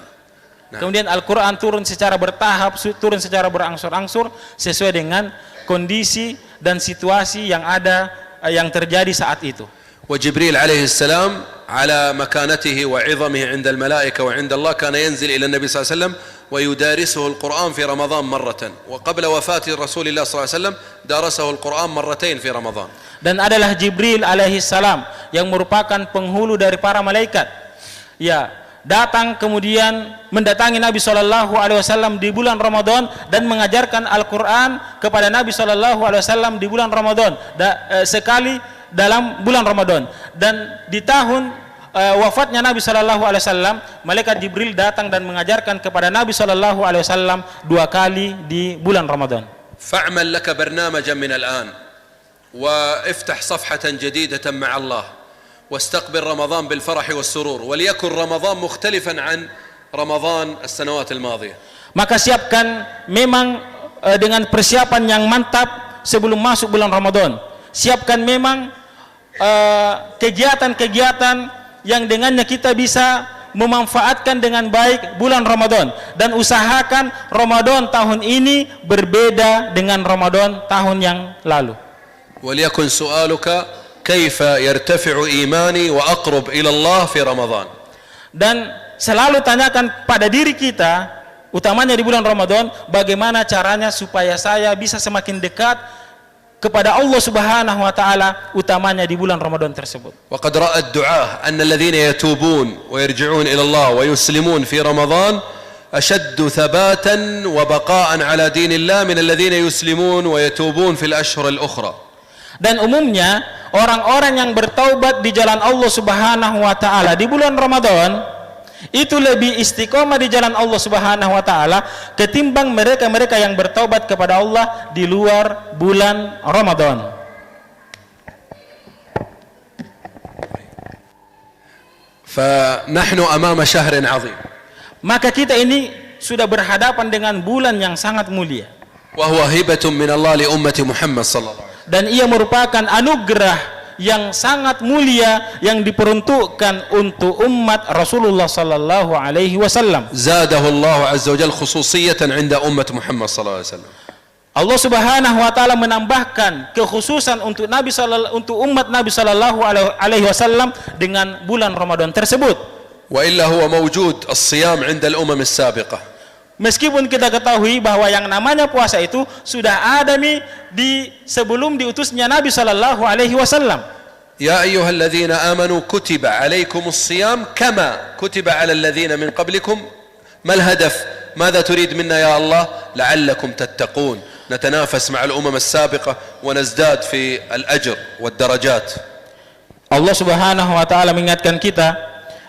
Kemudian Al-Qur'an turun secara bertahap, turun secara berangsur-angsur sesuai dengan kondisi dan situasi yang ada, yang terjadi saat itu. وجبريل عليه السلام على مكانته وعظمه عند الملائكة وعند الله كان ينزل إلى النبي صلى الله عليه وسلم ويدارسه القرآن في رمضان مرة، وقبل وفاة رسول الله صلى الله عليه وسلم دارسه القرآن مرتين في رمضان. Dan adalah Jibril alaihi salam yang merupakan penghulu dari para malaikat. Ya, datang kemudian mendatangi Nabi sallallahu alaihi wasallam di bulan Ramadan dan mengajarkan Al-Qur'an kepada Nabi sallallahu alaihi wasallam di bulan Ramadan sekali dalam bulan Ramadan. Dan di tahun wafatnya Nabi sallallahu alaihi wasallam, malaikat Jibril datang dan mengajarkan kepada Nabi sallallahu alaihi wasallam 2 kali di bulan Ramadan. Fa'mal laka barnamajan min al-an wa iftah safhatan jadidatan ma'a Allah واستقبل رمضان بالفرح والسرور وليكن رمضان مختلفا عن رمضان السنوات الماضية. Maka siapkan memang dengan persiapan yang mantap sebelum masuk bulan Ramadan. Siapkan memang kegiatan-kegiatan yang dengannya kita bisa memanfaatkan dengan baik bulan Ramadan, dan usahakan Ramadan tahun ini berbeda dengan Ramadan tahun yang lalu. وليكن سؤالك كيف يرتفع إيماني وأقرب إلى الله في رمضان. Dan selalu tanyakan pada diri kita, utamanya di bulan Ramadan, bagaimana caranya supaya saya bisa semakin dekat kepada Allah Subhanahu wa taala, utamanya di bulan Ramadan tersebut. وقد رأى الدعاة أن الذين يتوبون ويرجعون إلى الله ويسلمون في رمضان أشد ثباتا وبقاء على دين الله من الذين يسلمون ويتوبون في الأشهر الأخرى. Dan umumnya orang-orang yang bertaubat di jalan Allah Subhanahu wa taala di bulan Ramadan itu lebih istiqomah di jalan Allah Subhanahu wa taala ketimbang mereka-mereka yang bertaubat kepada Allah di luar bulan Ramadan. فنحن أمام شهر عظيم. Maka kita ini sudah berhadapan dengan bulan yang sangat mulia. وهو هبة من الله لأمة محمد صلى الله عليه وسلم. Dan ia merupakan anugerah yang sangat mulia yang diperuntukkan untuk umat Rasulullah sallallahu alaihi wasallam. زاده الله عز وجل خصوصية عند أمة محمد صلى الله عليه وسلم. Allah Subhanahu wa taala menambahkan kekhususan untuk umat Nabi sallallahu alaihi wasallam dengan bulan Ramadan tersebut. وإلا هو موجود الصيام عند الأمم السابقة. Meskipun kita ketahui bahwa yang namanya puasa itu sudah ada di sebelum diutusnya Nabi sallallahu alaihi wasallam. يا أيها الذين آمنوا كتب عليكم الصيام كما كتب على الذين من قبلكم. ما الهدف؟ ماذا تريد منا يا الله؟ لعلكم تتقون. نتنافس مع الأمم السابقة ونزداد في الأجر والدرجات. Allah Subhanahu wa taala mengingatkan kita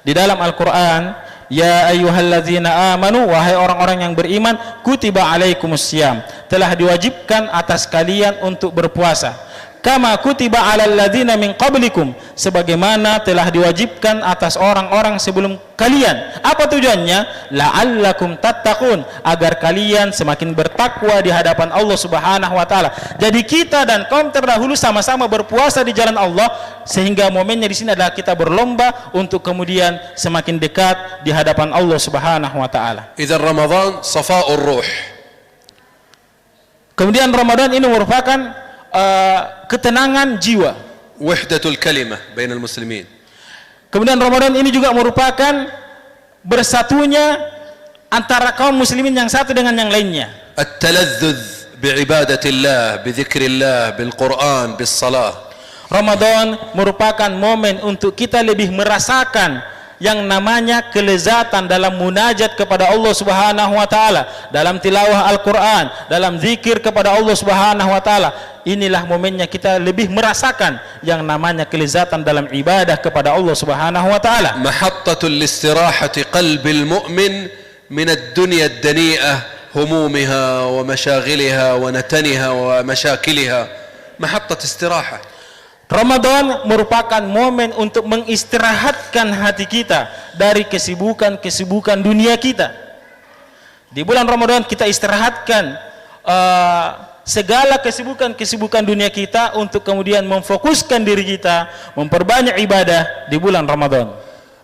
di dalam Al-Qur'an, ya ayyuhalladzina amanu, wahai orang-orang yang beriman, kutiba alaikumussyam, telah diwajibkan atas kalian untuk berpuasa. Kama kutiba alal ladzina min qablikum, sebagaimana telah diwajibkan atas orang-orang sebelum kalian. Apa tujuannya? La'allakum tattaqun, agar kalian semakin bertakwa di hadapan Allah Subhanahu wa taala. Jadi kita dan kaum terdahulu sama-sama berpuasa di jalan Allah, sehingga momennya di sini adalah kita berlomba untuk kemudian semakin dekat di hadapan Allah Subhanahu wa taala. إذا رمضان صفاء الروح. Kemudian Ramadan ini merupakan ketenangan jiwa. وحدة الكلمة بين المسلمين. Kemudian Ramadan ini juga merupakan bersatunya antara kaum muslimin yang satu dengan yang lainnya. التلذذ بعبادة الله بذكر الله بالقرآن بالصلاة. Ramadan merupakan momen untuk kita lebih merasakan yang namanya kelezatan dalam munajat kepada Allah Subhanahu wa taala, dalam tilawah Al-Qur'an, dalam zikir kepada Allah Subhanahu wa taala. Inilah momennya kita lebih merasakan yang namanya kelezatan dalam ibadah kepada Allah Subhanahu wa taala. محطة الاستراحة قلب المؤمن من الدنيا الدنيئة همومها ومشاغلها ونتنها ومشاكلها. محطة استراحة. Ramadan merupakan momen untuk mengistirahatkan hati kita dari kesibukan-kesibukan dunia kita. Di bulan Ramadan kita istirahatkan segala kesibukan-kesibukan dunia kita untuk kemudian memfokuskan diri kita, memperbanyak ibadah di bulan Ramadan.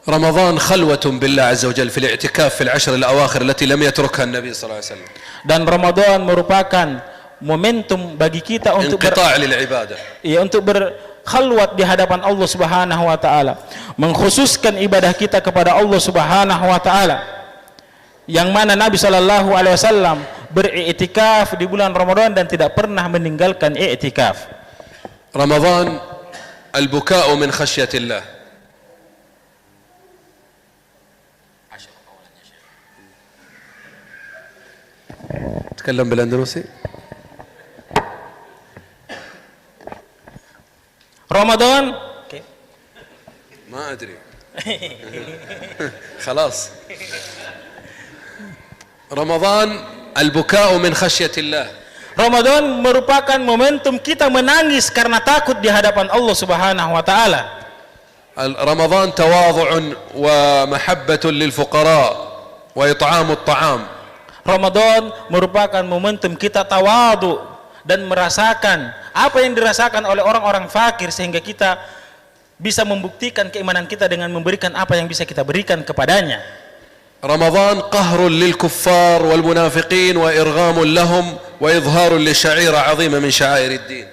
رمضان خلوة بالله عز وجل في الاعتكاف في العشر الأواخر التي لم يتركها النبي صلى الله عليه وسلم. Dan Ramadan merupakan momentum bagi kita untuk انقطاع للعبادة. untuk berkhalwat di hadapan Allah Subhanahu wa taala, mengkhususkan ibadah kita kepada Allah Subhanahu wa taala, yang mana Nabi sallallahu alaihi wasallam beriktikaf di bulan Ramadan dan tidak pernah meninggalkan iktikaf. رمضان البكاء من خشية الله. تكلم بالأندلسي. Ramadan ما أدري. خلاص. رمضان البكاء من خشية الله. Ramadan merupakan momentum kita menangis karena takut di hadapan Allah Subhanahu wa taala. رمضان تواضع ومحبة للفقراء وإطعام الطعام. Ramadan merupakan momentum kita tawadu dan merasakan apa yang dirasakan oleh orang-orang fakir, sehingga kita bisa membuktikan keimanan kita dengan memberikan apa yang bisa kita berikan kepadanya. رمضان قهر للكفار والمنافقين وإرغام لهم وإظهار لشعيرة عظيمة من شعائر الدين.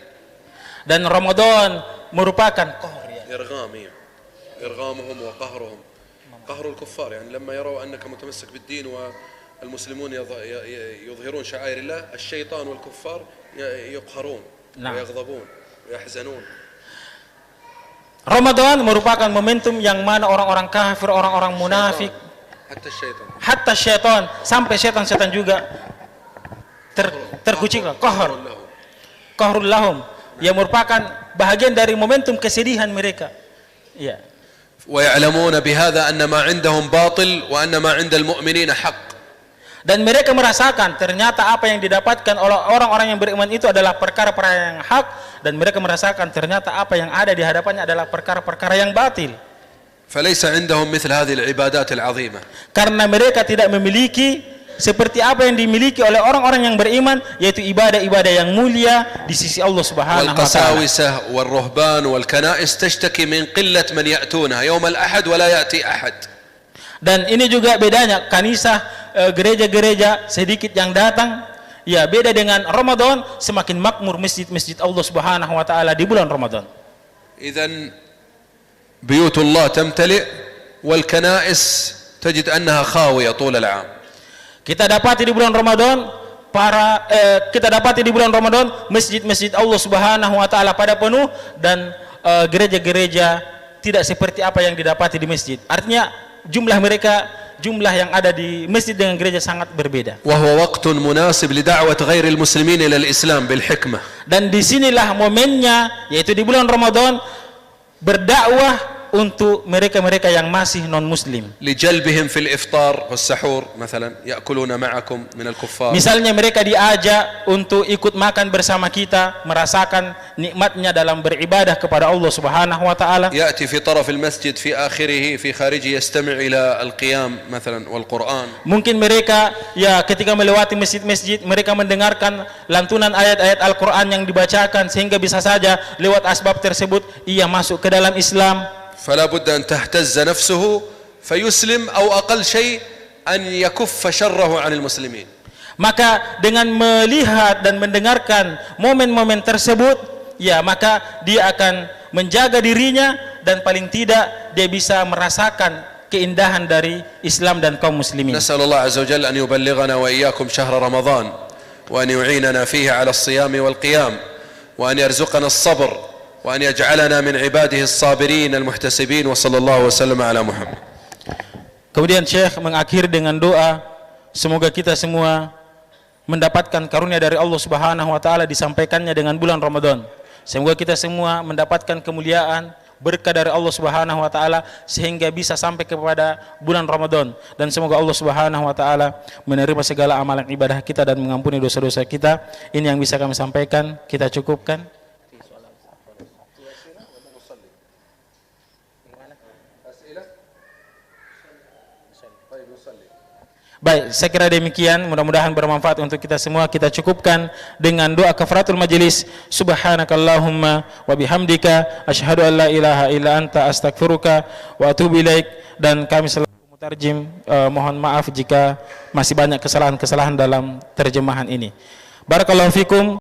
Dan Ramadan merupakan إرغامهم وقهرهم قهر الكفار يعني لما يروا أنك متمسك بالدين والمسلمون يظهرون شعائر الله الشيطان والكفار يقهرون ويغضبون ويحزنون. Ramadan merupakan momentum yang mana orang-orang kafir, orang-orang munafik, hatta syaitan, sampai setan-setan juga terkucing, qahrul lahum, yang merupakan bahagian dari momentum kesedihan mereka. Ya. ويعلمون بهذا أن ما عندهم باطل وأن ما عند المؤمنين حق. Dan mereka merasakan ternyata apa yang didapatkan oleh orang-orang yang beriman itu adalah perkara-perkara yang hak, dan mereka merasakan ternyata apa yang ada di hadapannya adalah perkara-perkara yang batil. فليس عندهم مثل هذه العبادات العظيمة. Karena mereka tidak memiliki seperti apa yang dimiliki oleh orang-orang yang beriman, yaitu ibadah-ibadah yang mulia di sisi Allah Subhanahu wa taala. والقساوسة والرهبان والكنائس تشتكي من قلة من يأتونها يوم الأحد ولا يأتي أحد. Dan ini juga bedanya kanisah, gereja-gereja sedikit yang datang. Ya, beda dengan Ramadan, semakin makmur masjid-masjid Allah Subhanahu wa taala di bulan Ramadan. إذن بيوت الله تمتلئ والكنائس تجد أنها خاوية طول العام. Kita dapati di bulan Ramadan masjid-masjid Allah Subhanahu wa taala pada penuh, dan gereja-gereja tidak seperti apa yang didapati di masjid. Artinya jumlah yang ada di masjid dengan gereja sangat berbeda. وهو وقت مناسب لدعوة غير المسلمين إلى الإسلام بالحكمة. Dan disinilah momennya, yaitu di bulan Ramadan, berdakwah untuk mereka-mereka yang masih non-muslim. لجلبهم في الإفطار والسحور مثلا يأكلون معكم من الكفار. Misalnya mereka diajak untuk ikut makan bersama kita, merasakan nikmatnya dalam beribadah kepada Allah Subhanahu wa taala. يأتي في طرف المسجid في آخره في خارجه يستمع إلى القيام مثلا والقرآن. Mungkin mereka ketika melewati masjid-masjid mereka mendengarkan lantunan ayat-ayat Al-Qur'an yang dibacakan, sehingga bisa saja lewat asbab tersebut ia masuk ke dalam Islam. فلا بد أن تهتز نفسه فيسلم أو أقل شيء أن يكف شره عن المسلمين. Maka dengan melihat dan mendengarkan momen-momen tersebut, maka dia akan menjaga dirinya, dan paling tidak dia bisa merasakan keindahan dari Islam dan kaum muslimin. نسأل الله عز وجل أن يبلغنا وإياكم شهر رمضان وأن يعيننا فيه على الصيام والقيام وأن يرزقنا الصبر وأن يجعلنا من عباده الصابرين المحتسبين وصلى الله وسلم على محمد. Kemudian Syekh mengakhiri dengan doa, semoga kita semua mendapatkan karunia dari Allah Subhanahu wa taala disampaikannya dengan bulan Ramadan. Semoga kita semua mendapatkan kemuliaan, berkah dari Allah Subhanahu wa taala sehingga bisa sampai kepada bulan Ramadan, dan semoga Allah Subhanahu wa taala menerima segala amalan ibadah kita dan mengampuni dosa-dosa kita. Ini yang bisa kami sampaikan, kita cukupkan. Baik, saya kira demikian, mudah-mudahan bermanfaat untuk kita semua. Kita cukupkan dengan doa kafaratul majelis. Subhanakallahumma wa bihamdika asyhadu an la ilaha illa anta astaghfiruka wa atubu ilaik. Dan kami selaku mutarjim mohon maaf jika masih banyak kesalahan-kesalahan dalam terjemahan ini. Barakallahu fikum.